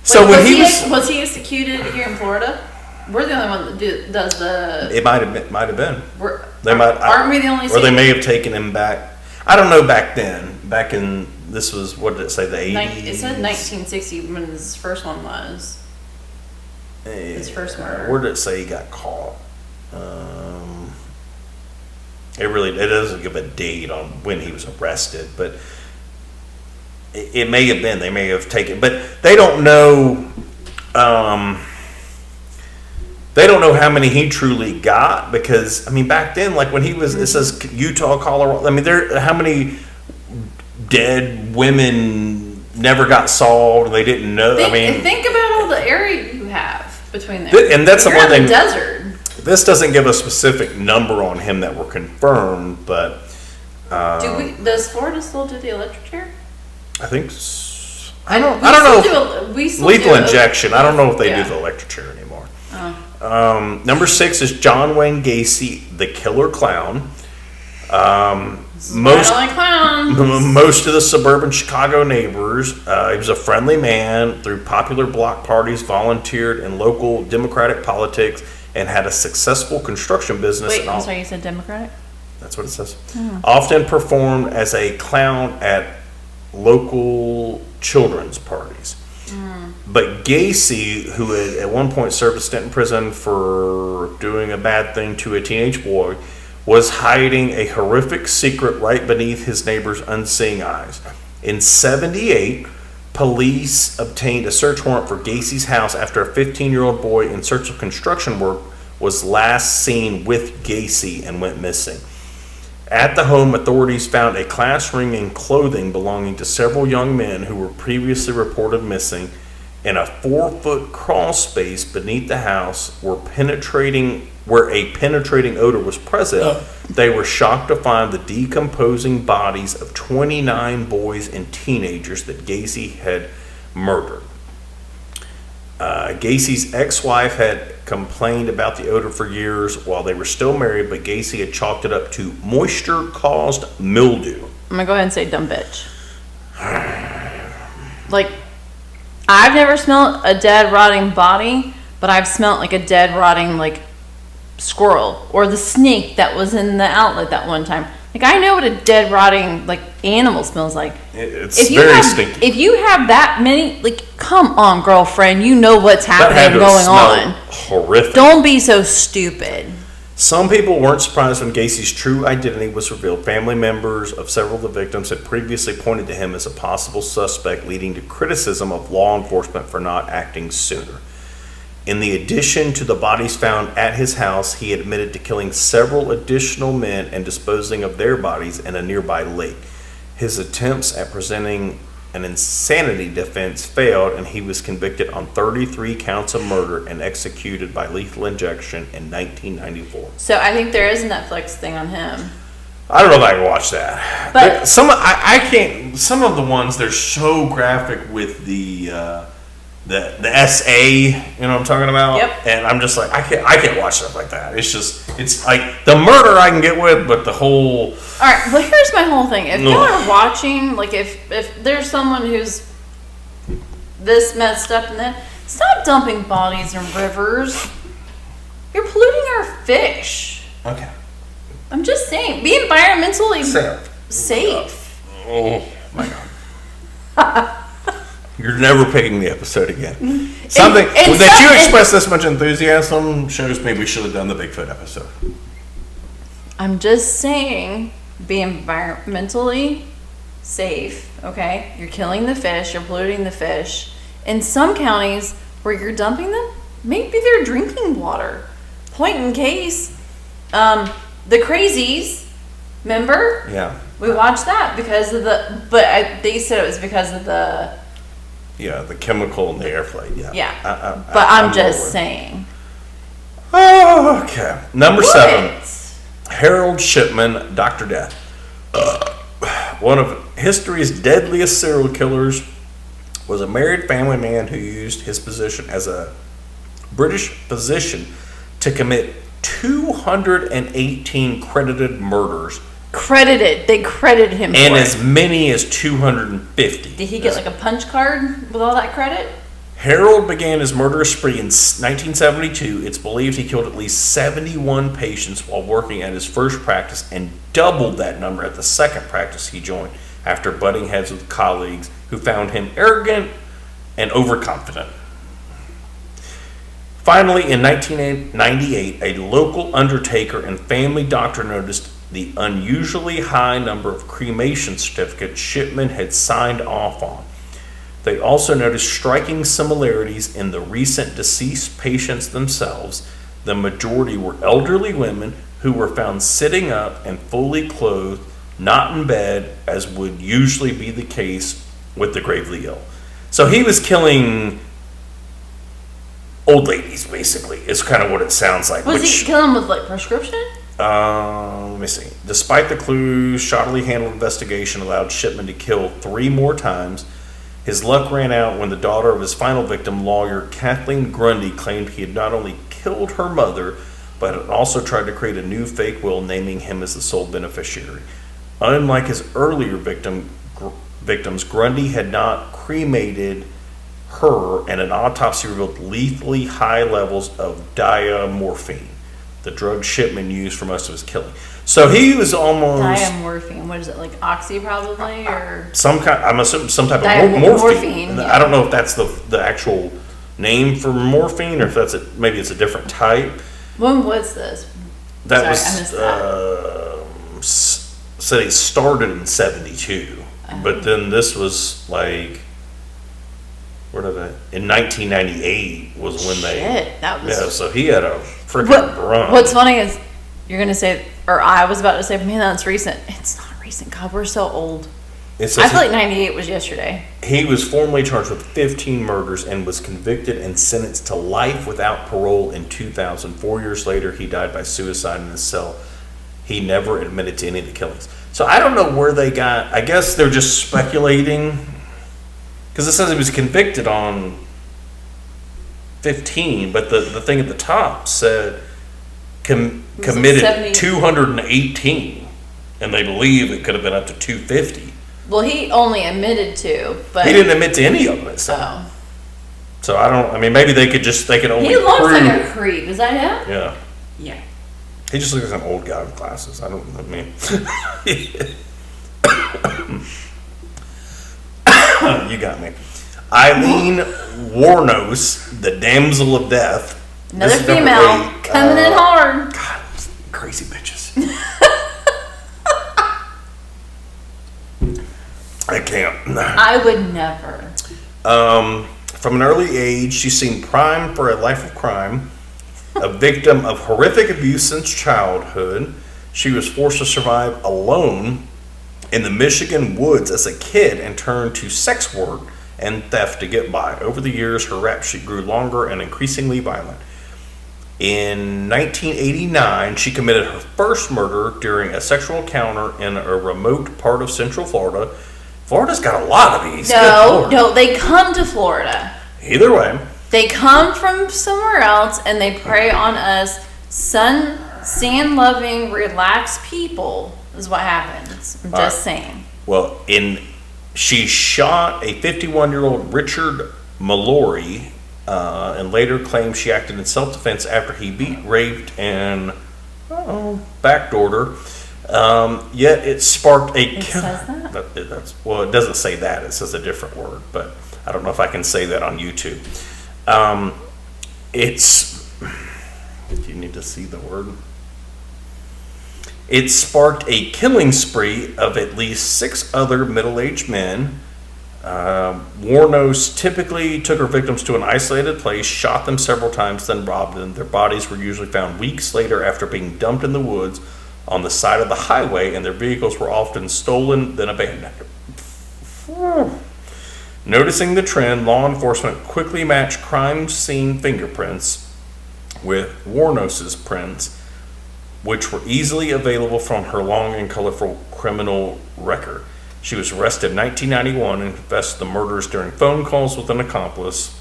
Speaker 1: So
Speaker 2: Wait,
Speaker 1: when
Speaker 2: was he executed here in Florida? We're the only one that does the.
Speaker 1: It might have been.
Speaker 2: Aren't we the only?
Speaker 1: Or they may have taken him back. I don't know back then. Back in this was, what did it say, the 80s?
Speaker 2: It said 1960 when his first one was. His first murder.
Speaker 1: Where did it say he got caught? It doesn't give a date on when he was arrested, but it may have been. They may have taken, but they don't know. They don't know how many he truly got, because I mean back then, like when he was, it says Utah, Colorado. I mean, how many dead women never got solved? They didn't know.
Speaker 2: Think about all the area you have between there.
Speaker 1: And that's the one thing.
Speaker 2: The desert.
Speaker 1: This doesn't give a specific number on him that were confirmed, but
Speaker 2: does Florida still do the electric chair?
Speaker 1: I think I don't know.
Speaker 2: We still
Speaker 1: lethal
Speaker 2: do
Speaker 1: injection. I don't know if they do the electric chair anymore. Number 6 is John Wayne Gacy, the killer clown. Most of the suburban Chicago neighbors. He was a friendly man. Through popular block parties, volunteered in local Democratic politics, and had a successful construction business.
Speaker 2: Wait, I'm sorry, you said Democratic?
Speaker 1: That's what it says. Often performed as a clown at local children's parties. But Gacy, who had at one point served a stint in prison for doing a bad thing to a teenage boy, was hiding a horrific secret right beneath his neighbor's unseeing eyes. In 1978, police obtained a search warrant for Gacy's house after a 15-year-old boy in search of construction work was last seen with Gacy and went missing. At the home, authorities found a class ring and clothing belonging to several young men who were previously reported missing. In a 4-foot crawl space beneath the house where a penetrating odor was present, they were shocked to find the decomposing bodies of 29 boys and teenagers that Gacy had murdered. Gacy's ex-wife had complained about the odor for years while they were still married, but Gacy had chalked it up to moisture-caused mildew.
Speaker 2: I'm gonna go ahead and say dumb bitch. Like, I've never smelled a dead, rotting body, but I've smelled like a dead, rotting, like, squirrel or the snake that was in the outlet that one time. Like, I know what a dead, rotting, like, animal smells like.
Speaker 1: It's very stinky.
Speaker 2: If you have that many, like, come on, girlfriend, you know what's happening going on.
Speaker 1: Horrific.
Speaker 2: Don't be so stupid.
Speaker 1: Some people weren't surprised when Gacy's true identity was revealed. Family members of several of the victims had previously pointed to him as a possible suspect, leading to criticism of law enforcement for not acting sooner. In the addition to the bodies found at his house, he admitted to killing several additional men and disposing of their bodies in a nearby lake. His attempts at presenting an insanity defense failed, and he was convicted on 33 counts of murder and executed by lethal injection in 1994.
Speaker 2: So I think there is a Netflix thing on him.
Speaker 1: I don't know if I can watch that. But I can't. Some of the ones, they're so graphic with the SA, you know what I'm talking about?
Speaker 2: Yep.
Speaker 1: And I'm just like, I can't watch stuff like that. It's like the murder I can get with, but the whole.
Speaker 2: All right, well, here's my whole thing. If y'all are watching, like, if there's someone who's this messed up, and then stop dumping bodies in rivers. You're polluting our fish.
Speaker 1: Okay.
Speaker 2: I'm just saying, be environmentally safe.
Speaker 1: Oh my God. You're never picking the episode again. You express this much enthusiasm shows me we should have done the Bigfoot episode.
Speaker 2: I'm just saying, be environmentally safe, okay? You're killing the fish, you're polluting the fish. In some counties where you're dumping them, maybe they're drinking water. Point in case, the Crazies, remember?
Speaker 1: Yeah.
Speaker 2: We watched that because of they said it was because of the...
Speaker 1: Yeah, the chemical in the airflow, yeah.
Speaker 2: Yeah, but I'm just saying.
Speaker 1: Oh, okay. Number 7, Harold Shipman, Dr. Death. One of history's deadliest serial killers was a married family man who used his position as a British physician to commit 218 credited murders.
Speaker 2: Credited. They credited him
Speaker 1: And
Speaker 2: for
Speaker 1: as
Speaker 2: it.
Speaker 1: many as 250.
Speaker 2: Did he get like a punch card with all that credit?
Speaker 1: Harold began his murderous spree in 1972. It's believed he killed at least 71 patients while working at his first practice and doubled that number at the second practice he joined after butting heads with colleagues who found him arrogant and overconfident. Finally, in 1998, a local undertaker and family doctor noticed the unusually high number of cremation certificates Shipman had signed off on. They also noticed striking similarities in the recent deceased patients themselves. The majority were elderly women who were found sitting up and fully clothed, not in bed, as would usually be the case with the gravely ill. So he was killing old ladies, basically, is kind of what it sounds like.
Speaker 2: Was he killing with like prescription?
Speaker 1: Let me see. Despite the clues, shoddily handled investigation allowed Shipman to kill 3 more times. His luck ran out when the daughter of his final victim, lawyer Kathleen Grundy, claimed he had not only killed her mother, but had also tried to create a new fake will naming him as the sole beneficiary. Unlike his earlier victims, Grundy had not cremated her, and an autopsy revealed lethally high levels of diamorphine, the drug Shipman used for most of his killing. So he was almost
Speaker 2: Diamorphine. What is it, like oxy probably, or
Speaker 1: some kind. I'm assuming some type of
Speaker 2: Morphine,
Speaker 1: morphine.
Speaker 2: yeah.
Speaker 1: I don't know if that's the actual name for morphine, or if that's maybe it's a different type.
Speaker 2: when was this?
Speaker 1: That
Speaker 2: Sorry, I missed
Speaker 1: was said he started in 72, but then this was like in 1998 was when they.
Speaker 2: Shit, that was.
Speaker 1: Yeah, so he had a freaking run.
Speaker 2: What's funny is you're gonna say, or I was about to say, man, that's recent. It's not recent. God, we're so old.
Speaker 1: It says
Speaker 2: I feel like 98 was yesterday.
Speaker 1: he was formally charged with 15 murders and was convicted and sentenced to life without parole in 2000. 4 years later, he died by suicide in his cell. He never admitted to any of the killings. So I don't know where they got. I guess they're just speculating, because it says he was convicted on 15, but the thing at the top said committed
Speaker 2: 70.
Speaker 1: 218, and they believe it could have been up to 250.
Speaker 2: Well, he only admitted to, but
Speaker 1: He didn't admit to any of it. So,
Speaker 2: Oh,
Speaker 1: so I mean, maybe they could only
Speaker 2: he looks
Speaker 1: prove.
Speaker 2: like a creep. Is that him?
Speaker 1: Yeah.
Speaker 2: Yeah.
Speaker 1: He just looks like an old guy with glasses. I mean. You got me. Eileen Warnos, the damsel of death.
Speaker 2: Another
Speaker 1: This is number
Speaker 2: female
Speaker 1: 8.
Speaker 2: coming in hard.
Speaker 1: God, crazy bitches. I can't.
Speaker 2: I would never.
Speaker 1: From an early age, she's seen prime for a life of crime. A victim of horrific abuse since childhood, she was forced to survive alone in the Michigan woods as a kid and turned to sex work and theft to get by. Over the years, her rap sheet grew longer and increasingly violent. In 1989, she committed her first murder during a sexual encounter in a remote part of Central Florida. Florida's got a lot of these. Good
Speaker 2: No,
Speaker 1: Lord.
Speaker 2: no, they come to Florida.
Speaker 1: Either way,
Speaker 2: They come from somewhere else and they prey on us sand-loving, relaxed people is what happens. I'm just saying.
Speaker 1: well, she shot a 51-year-old Richard Mallory, and later claimed she acted in self-defense after he beat, raped, and backdoored her. Yet it sparked a.
Speaker 2: It says that?
Speaker 1: It doesn't say that. It says a different word, but I don't know if I can say that on YouTube. Do you need to see the word? It sparked a killing spree of at least 6 other middle-aged men. Warnos typically took her victims to an isolated place, shot them several times, then robbed them. Their bodies were usually found weeks later after being dumped in the woods on the side of the highway, and their vehicles were often stolen, then abandoned. Noticing the trend, law enforcement quickly matched crime scene fingerprints with Warnos's prints, which were easily available from her long and colorful criminal record. She was arrested in 1991 and confessed to the murders during phone calls with an accomplice.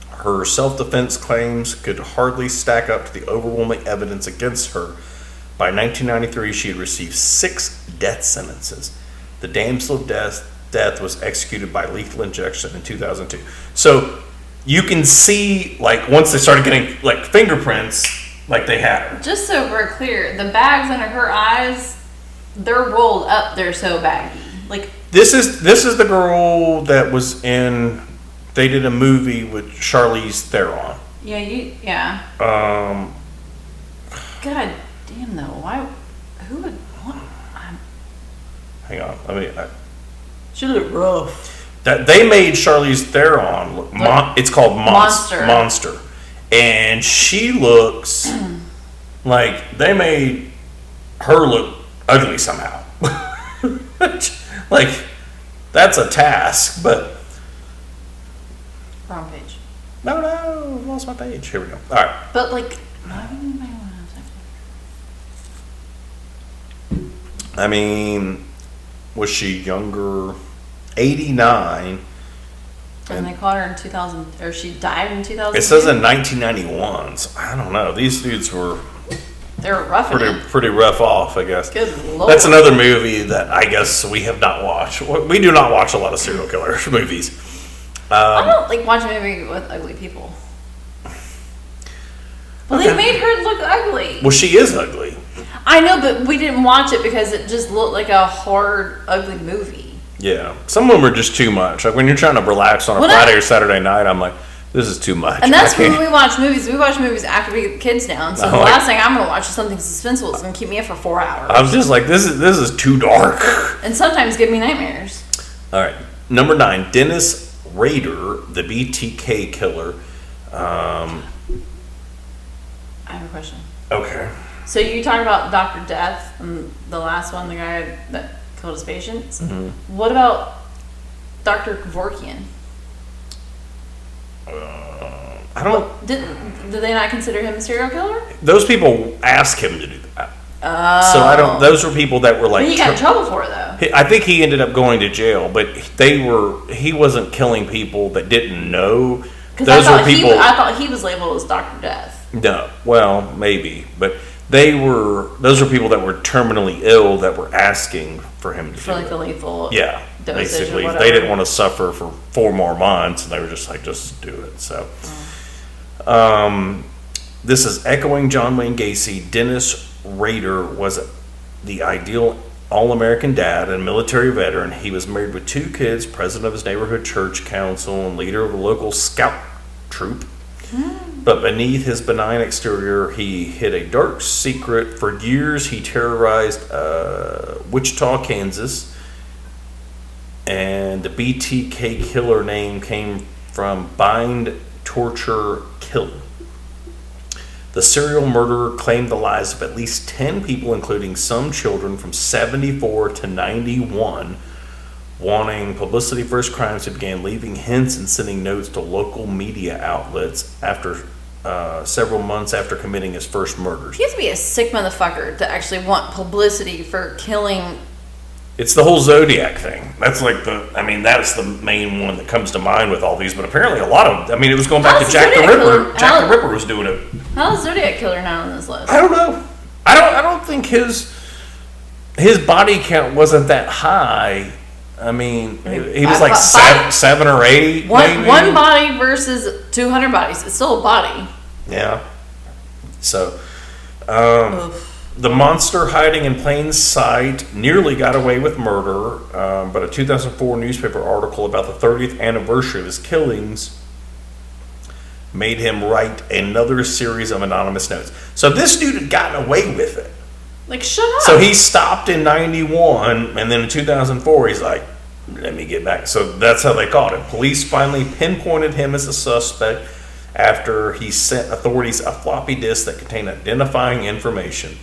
Speaker 1: Her self-defense claims could hardly stack up to the overwhelming evidence against her. By 1993, she had received 6 death sentences. The damsel of death was executed by lethal injection in 2002. So you can see, like, once they started getting, like, fingerprints, like they had her.
Speaker 2: Just so we're clear, the bags under her eyes, they're rolled up. They're so baggy. Like,
Speaker 1: This is the girl that was in. They did a movie with Charlize Theron.
Speaker 2: yeah. God damn though, why? Who would? What?
Speaker 1: Hang on,
Speaker 2: She looked rough.
Speaker 1: that they made Charlize Theron look. It's called Monster, and she looks like they made her look ugly somehow. Like, that's a task, but.
Speaker 2: Wrong page.
Speaker 1: No, lost my page. Here we go. All right.
Speaker 2: But like,
Speaker 1: I mean, was she younger? 89.
Speaker 2: and they caught her in 2000, or she died in 2000.
Speaker 1: It says in 1991. So I don't know. These dudes were
Speaker 2: they were rough.
Speaker 1: pretty rough off, I guess.
Speaker 2: Good lord.
Speaker 1: That's another movie that I guess we have not watched. We do not watch a lot of serial killer movies.
Speaker 2: I don't like watching a movie with ugly people. Well,
Speaker 1: Okay.
Speaker 2: they made her look ugly.
Speaker 1: Well, she is ugly.
Speaker 2: I know, but we didn't watch it because it just looked like a hard, ugly movie.
Speaker 1: Yeah. Some of them are just too much. Like when you're trying to relax on a Friday or Saturday night, I'm like, this is too much.
Speaker 2: And that's when we watch movies. We watch movies after we get the kids down. So the last thing I'm going to watch is something suspenseful. It's going to keep me up for 4 hours.
Speaker 1: I was just like, this is too dark.
Speaker 2: And sometimes give me nightmares.
Speaker 1: All right. Number 9, Dennis Rader, the BTK killer.
Speaker 2: I have a question.
Speaker 1: Okay.
Speaker 2: So you talked about Dr. Death, and the last one, the guy that killed his patients.
Speaker 1: Mm-hmm.
Speaker 2: What about Dr. Kevorkian?
Speaker 1: I don't.
Speaker 2: Did they not consider him a serial killer?
Speaker 1: Those people asked him to do that. So I don't. Those were people that were like.
Speaker 2: But he got in trouble for it, though.
Speaker 1: I think he ended up going to jail, but he wasn't killing people that didn't know.
Speaker 2: Because I thought he was labeled as Dr. Death.
Speaker 1: No, well, maybe, but those were people that were terminally ill that were asking for him to
Speaker 2: For like the lethal
Speaker 1: yeah,
Speaker 2: dosage
Speaker 1: basically.
Speaker 2: or whatever.
Speaker 1: They didn't want to suffer for 4 more months, and they were just like, just do it. So, this is echoing John Wayne Gacy. Dennis Rader was the ideal all-American dad and military veteran. He was married with 2 kids, president of his neighborhood church council, and leader of a local scout troop. But beneath his benign exterior, he hid a dark secret. For years, he terrorized Wichita, Kansas. And the BTK killer name came from bind, torture, kill. The serial murderer claimed the lives of at least 10 people, including some children from 74 to 91. Wanting publicity for his crimes, he began leaving hints and sending notes to local media outlets after several months after committing his first murders.
Speaker 2: He has to be a sick motherfucker to actually want publicity for killing.
Speaker 1: It's the whole Zodiac thing. That's like that's the main one that comes to mind with all these. But apparently, a lot of, it was going back to Jack the Ripper. Jack the Ripper was doing it.
Speaker 2: How is Zodiac Killer not on this list?
Speaker 1: I don't know. I don't think his body count wasn't that high. He was like 7 or 8.
Speaker 2: One body versus 200 bodies. It's still a body.
Speaker 1: Yeah. So, the monster hiding in plain sight nearly got away with murder, but a 2004 newspaper article about the 30th anniversary of his killings made him write another series of anonymous notes. So this dude had gotten away with it.
Speaker 2: Like, shut up.
Speaker 1: So he stopped in 91, and then in 2004, he's like, let me get back. So that's how they caught him. Police finally pinpointed him as a suspect after he sent authorities a floppy disk that contained identifying information.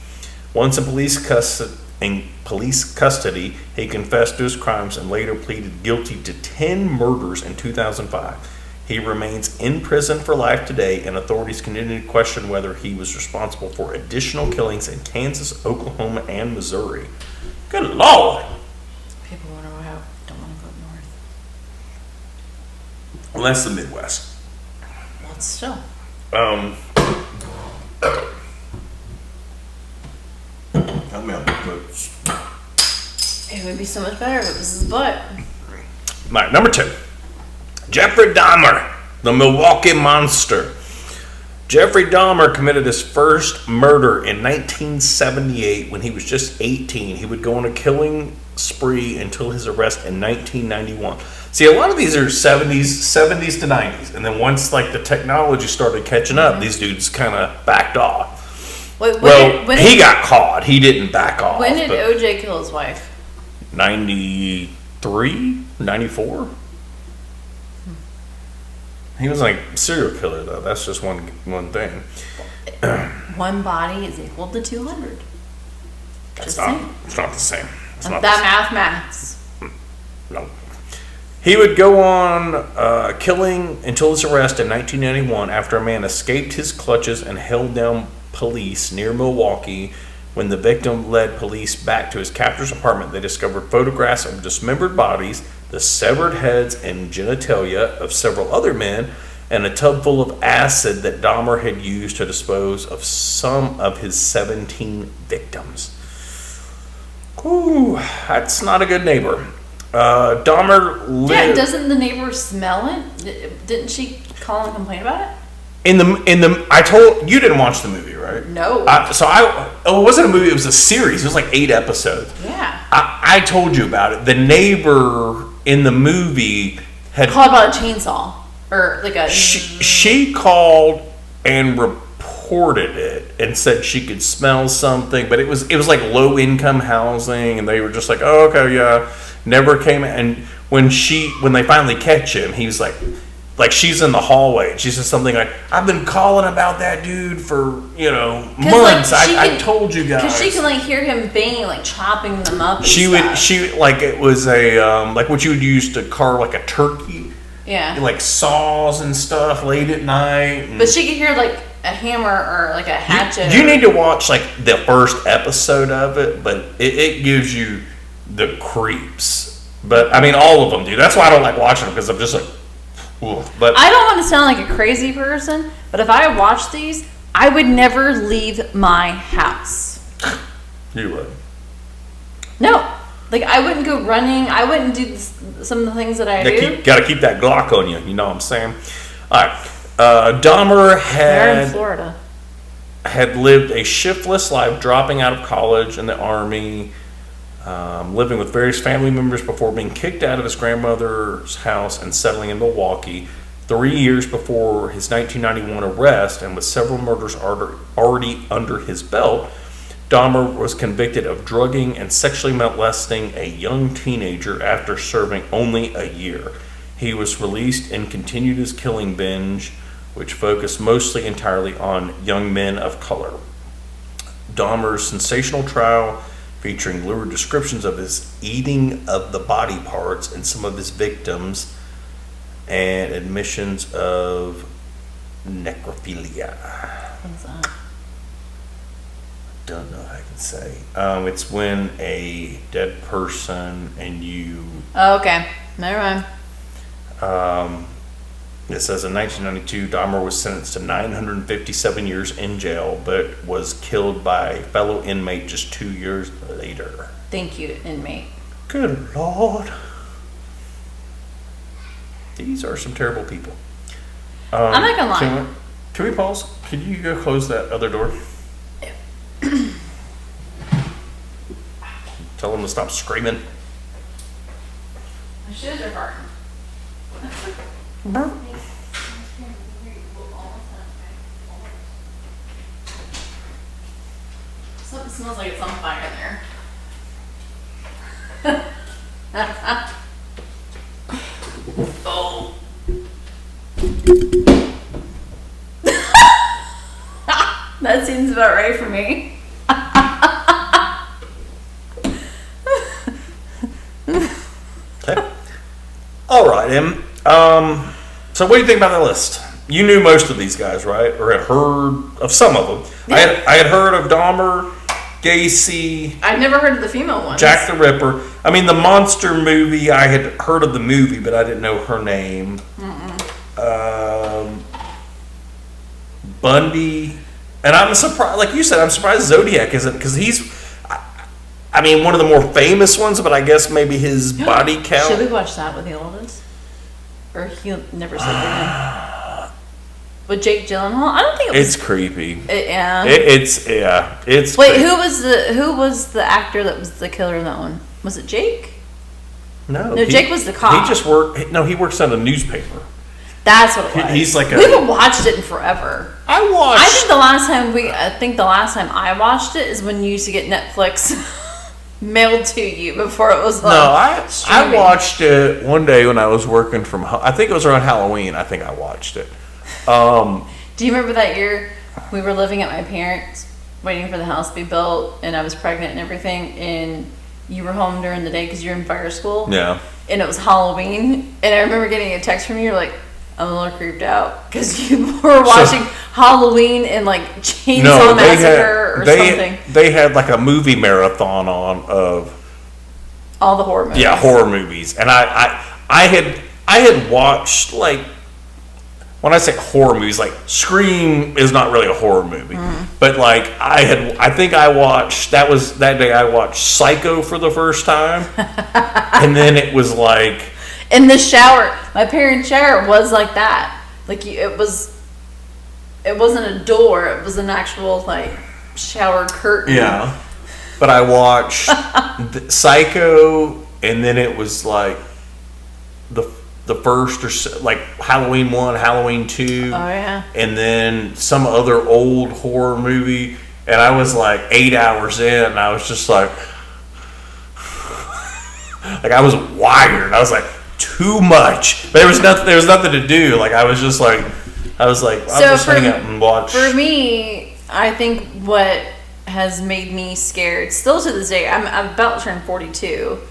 Speaker 1: Once in police custody, he confessed to his crimes and later pleaded guilty to 10 murders in 2005. He remains in prison for life today, and authorities continue to question whether he was responsible for additional killings in Kansas, Oklahoma, and Missouri. Good Lord!
Speaker 2: People wonder what happened
Speaker 1: less the Midwest.
Speaker 2: Well, still.
Speaker 1: Help me out, but
Speaker 2: It would be so much better if it was his butt.
Speaker 1: all right, number 2. Jeffrey Dahmer, the Milwaukee Monster. Jeffrey Dahmer committed his first murder in 1978 when he was just 18. He would go on a killing spree until his arrest in 1991. See, a lot of these are 70s to 90s, and then once like the technology started catching up, these dudes kind of backed off.
Speaker 2: Wait,
Speaker 1: He got caught. He didn't back off.
Speaker 2: When did OJ kill his wife?
Speaker 1: 93, 94. He was like a serial killer, though. That's just one thing.
Speaker 2: One body is equal to 200.
Speaker 1: It's not the same. It's not
Speaker 2: That maths.
Speaker 1: No. He would go on killing until his arrest in 1991 after a man escaped his clutches and held down police near Milwaukee. When the victim led police back to his captor's apartment, they discovered photographs of dismembered bodies, the severed heads and genitalia of several other men, and a tub full of acid that Dahmer had used to dispose of some of his 17 victims. Ooh, that's not a good neighbor. Dahmer lived...
Speaker 2: Yeah, doesn't the neighbor smell it? Didn't she call and complain about it?
Speaker 1: I told you didn't watch the movie, right?
Speaker 2: No.
Speaker 1: It wasn't a movie, it was a series. It was like 8 episodes.
Speaker 2: Yeah.
Speaker 1: I told you about it. The neighbor in the movie had
Speaker 2: Called about a chainsaw. Or like a...
Speaker 1: she called and reported it and said she could smell something, but it was like low income housing, and they were just like, oh, okay, yeah. Never came. And when they finally catch him, he was like she's in the hallway and she says something like, I've been calling about that dude for months. I told you guys,
Speaker 2: because she can like hear him banging, like chopping them up.
Speaker 1: She like it was a like what you would use to carve like a turkey.
Speaker 2: Yeah.
Speaker 1: Like saws and stuff late at night.
Speaker 2: But she could hear like a hammer or like a hatchet.
Speaker 1: You need to watch like the first episode of it, but it gives you the creeps. But I mean, all of them do. That's why I don't like watching them, because I'm just like, ooh. But
Speaker 2: I don't want to sound like a crazy person, but if I watched these, I would never leave my house.
Speaker 1: You would.
Speaker 2: No. Like, I wouldn't go running. I wouldn't do some of the things that I do.
Speaker 1: Got to keep that Glock on you. You know what I'm saying? All right. Dahmer
Speaker 2: They're in Florida.
Speaker 1: had lived a shiftless life, dropping out of college and the army, living with various family members before being kicked out of his grandmother's house and settling in Milwaukee. 3 years before his 1991 arrest, and with several murders already under his belt, Dahmer was convicted of drugging and sexually molesting a young teenager after serving only a year. He was released and continued his killing binge, which focused mostly entirely on young men of color. Dahmer's sensational trial, featuring lurid descriptions of his eating of the body parts and some of his victims, and admissions of necrophilia.
Speaker 2: What's that?
Speaker 1: Don't know if I can say. It's when a dead person and you...
Speaker 2: Oh, okay. Never mind.
Speaker 1: It says in 1992, Dahmer was sentenced to 957 years in jail, but was killed by a fellow inmate just 2 years later.
Speaker 2: Thank you, inmate.
Speaker 1: Good Lord. These are some terrible people.
Speaker 2: I'm not gonna lie.
Speaker 1: Can we pause? Can you go close that other door? Tell them to stop screaming.
Speaker 2: My shoes are hard. Something smells like it's on fire there. Oh. That seems about right for me.
Speaker 1: Okay. All right, Em. So what do you think about the list? You knew most of these guys, right? Or had heard of some of them.
Speaker 2: Yeah.
Speaker 1: I had heard of Dahmer, Gacy,
Speaker 2: I've never heard of the female ones.
Speaker 1: Jack the Ripper. I mean, the monster movie, I had heard of the movie, but I didn't know her name. Bundy, and I'm surprised. Like you said, I'm surprised Zodiac isn't, because he's. I mean, one of the more famous ones, but I guess maybe his body count.
Speaker 2: Should we watch that with the oldest? Or he never said that. With Jake Gyllenhaal? I don't think it was.
Speaker 1: It's creepy.
Speaker 2: Yeah.
Speaker 1: It's.
Speaker 2: Wait,
Speaker 1: creepy.
Speaker 2: who was the actor that was the killer in that one? Was it Jake?
Speaker 1: No,
Speaker 2: Jake was the cop.
Speaker 1: He just worked. No, he works on a newspaper.
Speaker 2: That's what it was.
Speaker 1: He's like
Speaker 2: we haven't watched it in forever.
Speaker 1: I watched.
Speaker 2: I think the last time I watched it is when you used to get Netflix mailed to you before it was
Speaker 1: I
Speaker 2: streaming.
Speaker 1: watched it one day when I was working from home. I think it was around Halloween. I think I watched it.
Speaker 2: Do you remember that year we were living at my parents' waiting for the house to be built, and I was pregnant and everything, and you were home during the day because you were in fire school?
Speaker 1: Yeah.
Speaker 2: And it was Halloween, and I remember getting a text from you, you're like, I'm a little creeped out because you were watching Halloween and like Chainsaw Massacre or something.
Speaker 1: They had like a movie marathon on of
Speaker 2: all the horror movies.
Speaker 1: Yeah, horror movies, and I had watched, like, when I say horror movies, like Scream is not really a horror movie, but like I think I watched that day I watched Psycho for the first time, and then it was like.
Speaker 2: In the shower, my parents' shower was like that. Like it wasn't a door; it was an actual like shower curtain.
Speaker 1: Yeah, but I watched Psycho, and then it was like the first or like Halloween 1, Halloween 2.
Speaker 2: Oh yeah.
Speaker 1: And then some other old horror movie, and I was like 8 hours in, and I was just like I was wired. I was like. Too much. There was nothing to do. Like I was like, I'll just hang out and watch.
Speaker 2: For me, I think what has made me scared, still to this day, I'm about to turn 42.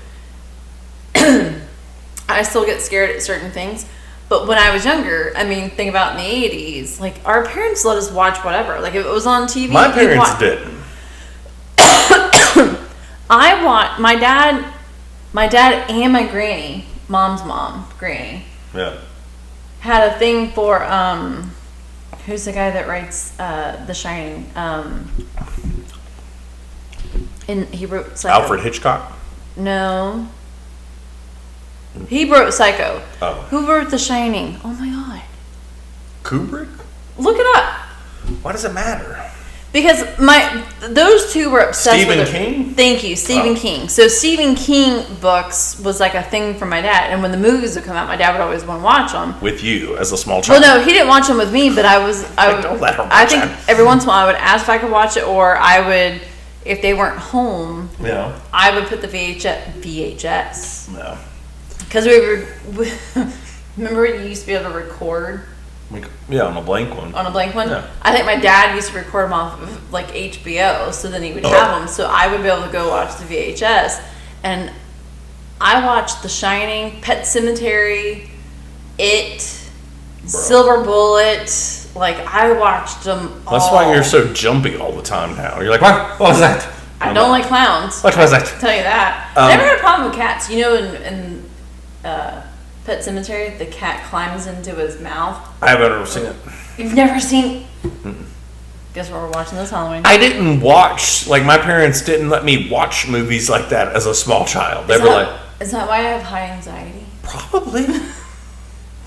Speaker 2: I still get scared at certain things. But when I was younger, I mean, think about in the 80s, like our parents let us watch whatever. Like if it was on TV.
Speaker 1: My parents didn't.
Speaker 2: My dad and my granny, mom's mom, granny.
Speaker 1: Yeah.
Speaker 2: Had a thing for who's the guy that writes The Shining? And he wrote Psycho.
Speaker 1: Alfred Hitchcock?
Speaker 2: No. He wrote Psycho.
Speaker 1: Oh.
Speaker 2: Who wrote The Shining? Oh my god.
Speaker 1: Kubrick?
Speaker 2: Look it up.
Speaker 1: Why does it matter?
Speaker 2: Because those two were obsessed with
Speaker 1: Stephen King?
Speaker 2: Thank you, Stephen King. So Stephen King books was like a thing for my dad, and when the movies would come out, my dad would always want to watch them.
Speaker 1: With you as a small child?
Speaker 2: Well, no, he didn't watch them with me, but
Speaker 1: Don't let her watch
Speaker 2: I think
Speaker 1: them.
Speaker 2: every once in a while I would ask if I could watch it, or I would, if they weren't home,
Speaker 1: Yeah.
Speaker 2: I would put the VHS.
Speaker 1: No.
Speaker 2: Because remember when you used to be able to record
Speaker 1: Yeah, on a blank one.
Speaker 2: on a blank one?
Speaker 1: Yeah.
Speaker 2: I think my dad used to record them off of like HBO, so then he would have them, so I would be able to go watch the VHS. And I watched The Shining, Pet Cemetery, Silver Bullet. Like I watched them all.
Speaker 1: That's why you're so jumpy all the time now. You're like, what was that?
Speaker 2: I don't like clowns.
Speaker 1: What was that?
Speaker 2: I'll tell you that. I never had a problem with cats. You know, in Pet Cemetery, the cat climbs into his mouth.
Speaker 1: I haven't ever seen it.
Speaker 2: You've never seen? Guess what we're watching this Halloween?
Speaker 1: I didn't watch, like my parents didn't let me watch movies like that as a small child. They were like,
Speaker 2: is that why I have high anxiety?
Speaker 1: probably.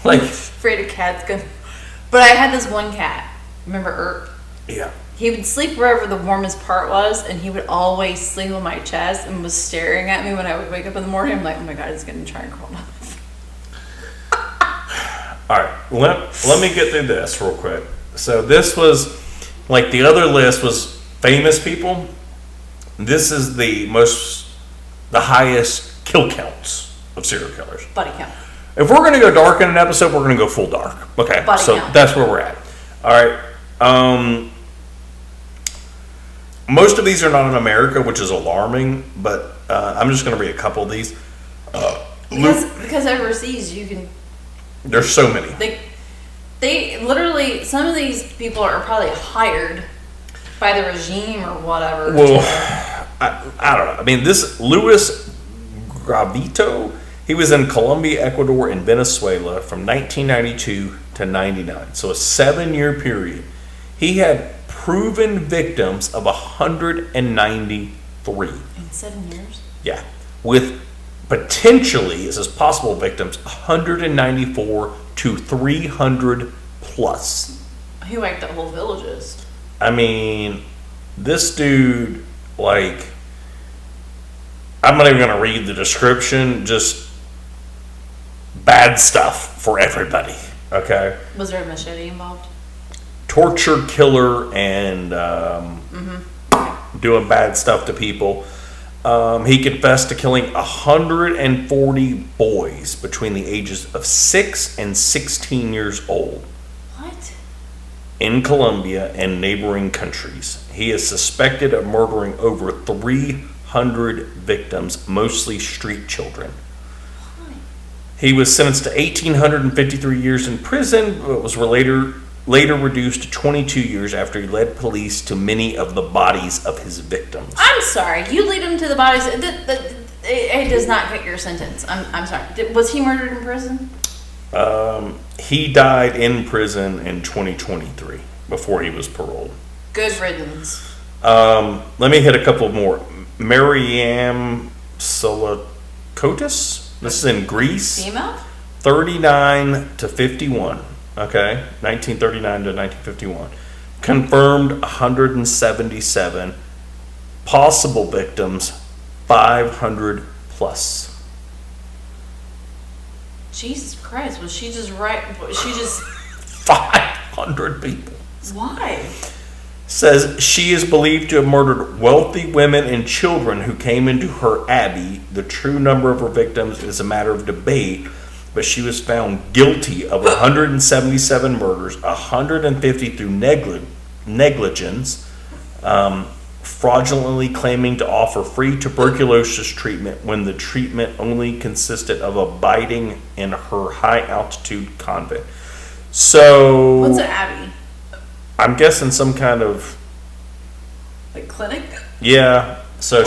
Speaker 1: Like,
Speaker 2: Afraid of cats. But I had this one cat. Remember Earp?
Speaker 1: yeah.
Speaker 2: He would sleep wherever the warmest part was, and he would always sleep on my chest and was staring at me when I would wake up in the morning. I'm like, oh my god, he's going to try and crawl off.
Speaker 1: All right, let me get through this real quick. So this was, like the other list was famous people. This is the highest kill counts of serial killers.
Speaker 2: Body count.
Speaker 1: If we're going to go dark in an episode, we're going to go full dark. Okay,
Speaker 2: Body
Speaker 1: so
Speaker 2: count.
Speaker 1: that's where we're at. All right. Most of these are not in America, which is alarming, but I'm just going to read a couple of these.
Speaker 2: Because overseas, you can...
Speaker 1: There's so many.
Speaker 2: They literally, some of these people are probably hired by the regime or whatever.
Speaker 1: Well, I don't know. I mean, this Louis Gravito, He was in Colombia, Ecuador, and Venezuela from 1992 to 99. So a 7-year period. He had proven victims of 193.
Speaker 2: In 7 years?
Speaker 1: Yeah. With potentially, this is possible victims, 194 to 300 plus.
Speaker 2: He wiped out whole villages.
Speaker 1: I mean, this dude, like, I'm not even going to read the description, just bad stuff for everybody, okay?
Speaker 2: Was there a machete involved?
Speaker 1: Torture, killer, and doing bad stuff to people. He confessed to killing 140 boys between the ages of 6 and 16 years old.
Speaker 2: What?
Speaker 1: In Colombia and neighboring countries. He is suspected of murdering over 300 victims, mostly street children. He was sentenced to 1,853 years in prison, but was later reduced to 22 years after he led police to many of the bodies of his victims.
Speaker 2: I'm sorry. You lead him to the bodies. It does not fit your sentence. I'm sorry. Was he murdered in prison?
Speaker 1: He died in prison in 2023 before he was paroled.
Speaker 2: Good riddance.
Speaker 1: Let me hit a couple more. Mariam Solokotis. This is in Greece.
Speaker 2: Female?
Speaker 1: 39 to 51. Okay, 1939 to 1951. Confirmed 177. Possible victims 500 plus.
Speaker 2: Jesus Christ! Was she just right? Was she just
Speaker 1: 500 people.
Speaker 2: why?
Speaker 1: Says she is believed to have murdered wealthy women and children who came into her abbey. The true number of her victims is a matter of debate, but she was found guilty of 177 murders, 150 through negligence, fraudulently claiming to offer free tuberculosis treatment when the treatment only consisted of abiding in her high altitude convent. So
Speaker 2: What's an abbey?
Speaker 1: I'm guessing some kind of,
Speaker 2: Like clinic?
Speaker 1: yeah. So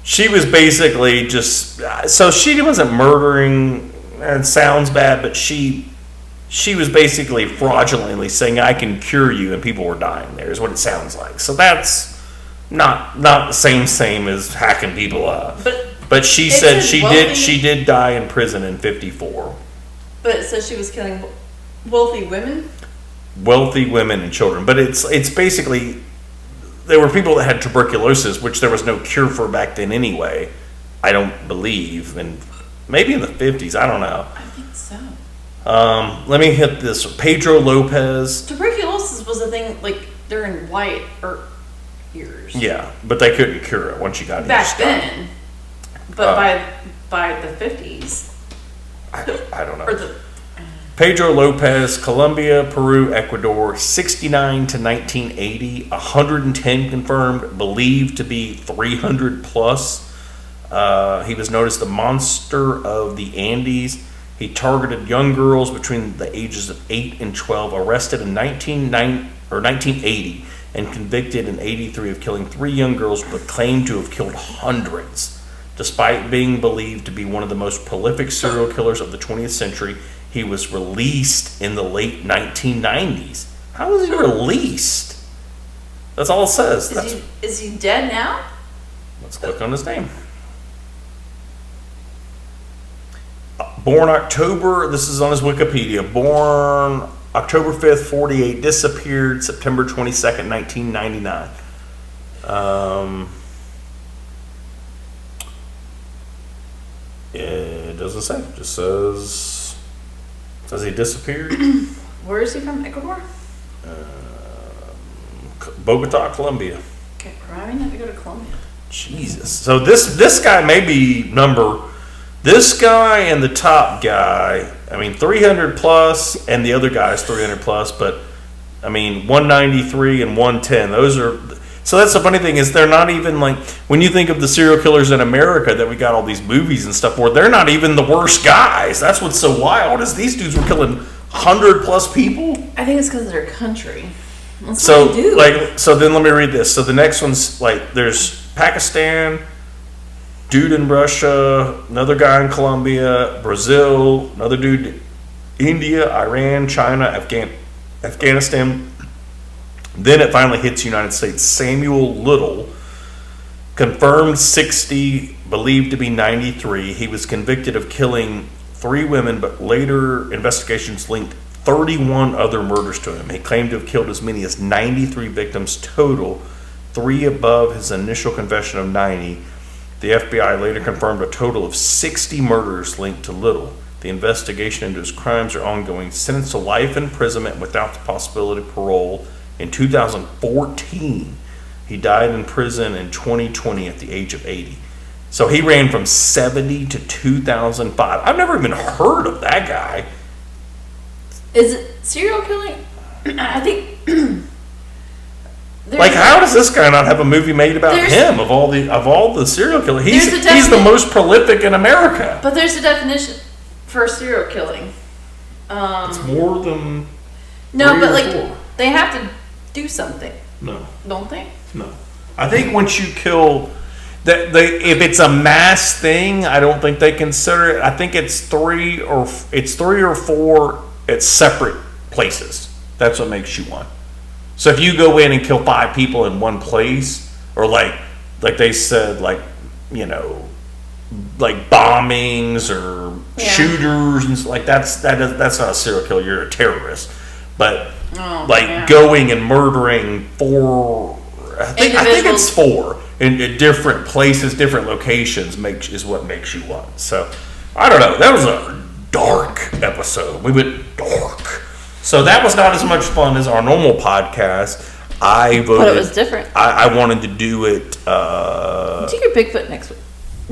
Speaker 1: she was basically just, so she wasn't murdering, and sounds bad, but she was basically fraudulently saying, I can cure you, and people were dying there, is what it sounds like. So that's not the same as hacking people up. But she said she did die in prison in 54.
Speaker 2: But it says she was killing wealthy women?
Speaker 1: Wealthy women and children. But it's basically, there were people that had tuberculosis, which there was no cure for back then anyway. I don't believe. And maybe in the 50s, I don't know.
Speaker 2: I think so.
Speaker 1: Let me hit this. Pedro Lopez.
Speaker 2: Tuberculosis was a thing like during white years.
Speaker 1: Yeah, but they couldn't cure it once you got
Speaker 2: Back then. But by the 50s.
Speaker 1: I don't know.
Speaker 2: Or the
Speaker 1: Pedro Lopez, Colombia, Peru, Ecuador, 69 to 1980, 110 confirmed, believed to be 300 plus. He was known as the monster of the Andes. He targeted young girls between the ages of 8 and 12, arrested in 1980 and convicted in 83 of killing 3 young girls, but claimed to have killed hundreds. Despite being believed to be one of the most prolific serial killers of the 20th century, he was released in the late 1990s. How was he released? That's all it says.
Speaker 2: Is he dead now?
Speaker 1: Let's click on his name. Born October, this is on his Wikipedia, born October 5th, 48, disappeared September 22nd, 1999. It doesn't say, it just says he disappeared.
Speaker 2: Where is he from? Ecuador?
Speaker 1: Bogota, Colombia.
Speaker 2: Okay, remind me not to go to Colombia.
Speaker 1: Jesus. So this guy may be this guy and the top guy, 300 plus, and the other guy's 300 plus, but 193 and 110. So that's the funny thing is they're not even like, when you think of the serial killers in America that we got all these movies and stuff for, they're not even the worst guys. That's what's so wild is these dudes were killing 100 plus people.
Speaker 2: I think it's because of their country. That's
Speaker 1: So
Speaker 2: what they do.
Speaker 1: so then let me read this. So the next one's there's Pakistan, dude in Russia, another guy in Colombia, Brazil, another dude, India, Iran, China, Afghanistan. Then it finally hits United States. Samuel Little, confirmed 60, believed to be 93. He was convicted of killing 3 women, but later investigations linked 31 other murders to him. He claimed to have killed as many as 93 victims total, 3 above his initial confession of 90. The FBI later confirmed a total of 60 murders linked to Little. The investigation into his crimes are ongoing. Sentenced to life imprisonment without the possibility of parole in 2014. He died in prison in 2020 at the age of 80. So he ran from 70 to 2005. I've never even heard of that guy.
Speaker 2: Is it serial killing? I think.
Speaker 1: Like, how does this guy not have a movie made about him of all the serial killers? He's the most prolific in America.
Speaker 2: But there's a definition for serial killing.
Speaker 1: It's more than
Speaker 2: no, but like
Speaker 1: 4.
Speaker 2: they have to do something.
Speaker 1: No,
Speaker 2: don't they?
Speaker 1: No, I think once you kill, if it's a mass thing, I don't think they consider it. I think it's 3 or 4 at separate places. That's what makes you one. So if you go in and kill 5 people in one place, or like they said, like bombings or shooters and stuff, like that's not a serial killer. You're a terrorist. But going and murdering 4, I think it's 4 in different places, different locations is what makes you one. So I don't know. That was a dark episode. We went dark. So that was not as much fun as our normal podcast. I voted.
Speaker 2: But it was different.
Speaker 1: I wanted to do it.
Speaker 2: Take your Bigfoot next week.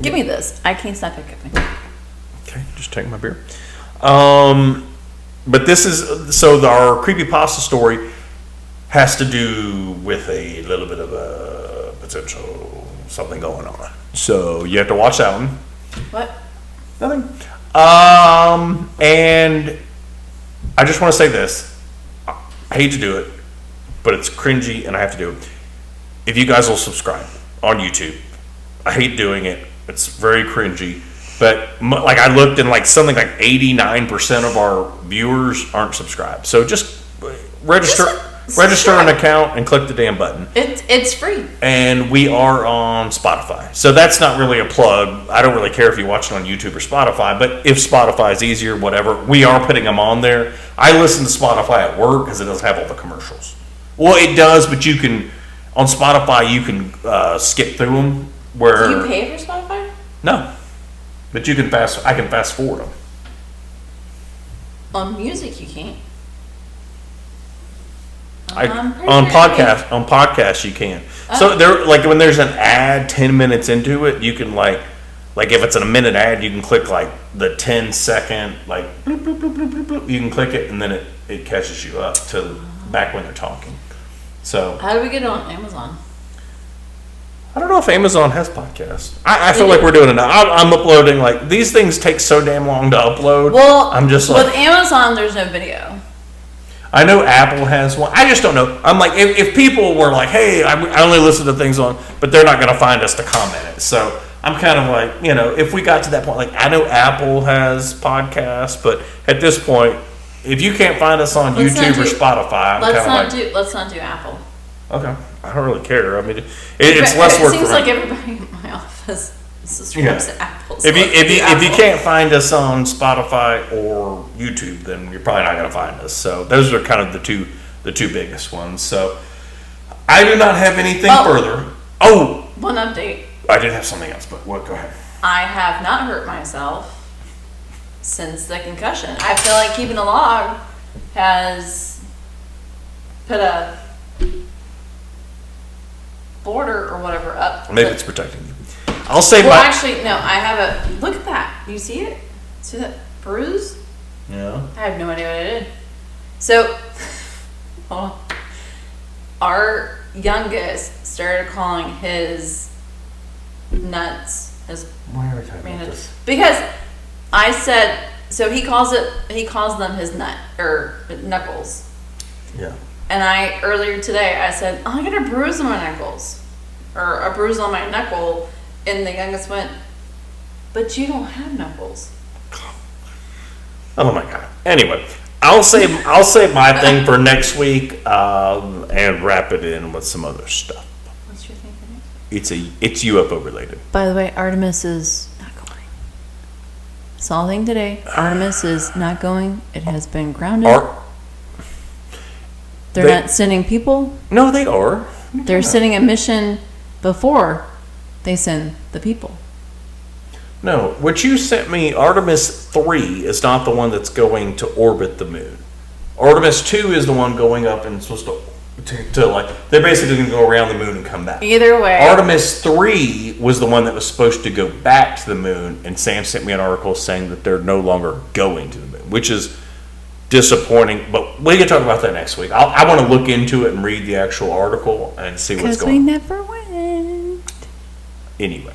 Speaker 2: Give me this. I can't stop Bigfoot.
Speaker 1: Okay, just take my beer. But this is our creepypasta story has to do with a little bit of a potential something going on. So you have to watch that one.
Speaker 2: What?
Speaker 1: Nothing. And I just want to say this. I hate to do it, but it's cringy and I have to do it. If you guys will subscribe on YouTube, I hate doing it. It's very cringy. But like I looked and like something like 89% of our viewers aren't subscribed. So just register an account and click the damn button.
Speaker 2: It's free.
Speaker 1: And we are on Spotify. So that's not really a plug. I don't really care if you watch it on YouTube or Spotify, but if Spotify is easier, whatever, we are putting them on there. I listen to Spotify at work because it doesn't have all the commercials. Well, it does, but you can, on Spotify, you can skip through them.
Speaker 2: Do you pay for Spotify?
Speaker 1: No. But I can fast forward them.
Speaker 2: On music, you can't.
Speaker 1: On podcasts you can. So there, like when there's an ad 10 minutes into it, you can like if it's a minute ad, you can click like the 10-second like bloop, bloop, bloop, bloop, bloop, bloop. You can click it and then it catches you up to back when they're talking. So
Speaker 2: how do we get it on Amazon?
Speaker 1: I don't know if Amazon has podcasts. I feel like we're doing it now. I'm uploading, like, these things take so damn long to upload.
Speaker 2: Well,
Speaker 1: I'm just like,
Speaker 2: with Amazon, there's no video.
Speaker 1: I know Apple has one. I just don't know. I'm like, if people were like, hey, I only listen to things on, but they're not going to find us to comment it. So I'm kind of like, if we got to that point, like, I know Apple has podcasts, but at this point, if you can't find us on YouTube or Spotify,
Speaker 2: let's not do Apple.
Speaker 1: Okay. I don't really care. I mean, it's less work for me.
Speaker 2: It seems like everybody in my office subscribes to Apple. So
Speaker 1: if you can't find us on Spotify or YouTube, then you're probably not going to find us. So those are kind of the two biggest ones. So I do not have anything further. Oh,
Speaker 2: one update.
Speaker 1: I did have something else, but what? Go ahead.
Speaker 2: I have not hurt myself since the concussion. I feel like keeping a log has put a border or whatever up.
Speaker 1: Maybe it's protecting you. I'll say
Speaker 2: actually, no, I have a, look at that. Do you see it? See that bruise?
Speaker 1: Yeah.
Speaker 2: I have no idea what it is. So, our youngest started calling his nuts,
Speaker 1: why are we talking about this?
Speaker 2: Because I said, so he calls them his nut, or knuckles.
Speaker 1: Yeah.
Speaker 2: And earlier today, I said, I got a bruise on my knuckles. Or a bruise on my knuckle. And the youngest went, But you don't have knuckles.
Speaker 1: Oh my god. Anyway, I'll save my thing for next week, and wrap it in with some other stuff.
Speaker 2: What's your thing for next week?
Speaker 1: It's UFO related.
Speaker 2: By the way, Artemis is not going. Saw a thing today. Artemis is not going. It has been grounded. They're
Speaker 1: They-
Speaker 2: not sending people.
Speaker 1: No, they are.
Speaker 2: They're sending a mission before they send the people.
Speaker 1: No, what you sent me, Artemis 3 is not the one that's going to orbit the moon. Artemis 2 is the one going up and supposed to like, they're basically going to go around the moon and come back.
Speaker 2: Either way.
Speaker 1: Artemis 3 was the one that was supposed to go back to the moon, and Sam sent me an article saying that they're no longer going to the moon, which is disappointing, but we can talk about that next week. I want to look into it and read the actual article and see what's
Speaker 2: Because we
Speaker 1: going on.
Speaker 2: never went.
Speaker 1: Anyway.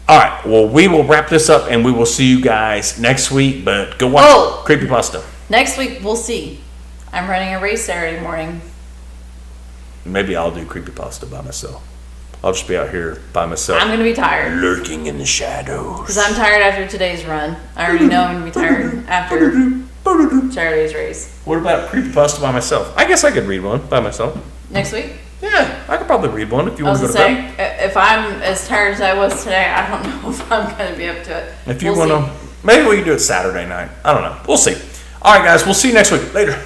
Speaker 1: All right, well, we will wrap this up, and we will see you guys next week, but go watch
Speaker 2: Oh.
Speaker 1: Creepypasta.
Speaker 2: Next week, we'll see. I'm running a race Saturday morning.
Speaker 1: Maybe I'll do Creepypasta by myself. I'll just be out here by myself,
Speaker 2: I'm going to be tired.
Speaker 1: lurking in the shadows.
Speaker 2: Because I'm tired after today's run. I already know I'm going to be tired after Saturday's race.
Speaker 1: What about Creepypasta by myself? I guess I could read one by myself.
Speaker 2: Next week?
Speaker 1: Yeah, I could probably read one if you
Speaker 2: I
Speaker 1: want
Speaker 2: was
Speaker 1: to
Speaker 2: going
Speaker 1: go
Speaker 2: to
Speaker 1: to
Speaker 2: say,
Speaker 1: bed.
Speaker 2: if I'm as tired as I was today, I don't know if I'm going to be up to it.
Speaker 1: If you
Speaker 2: We'll
Speaker 1: want to, maybe we can do it Saturday night. I don't know. We'll see. All right, guys, we'll see you next week. Later.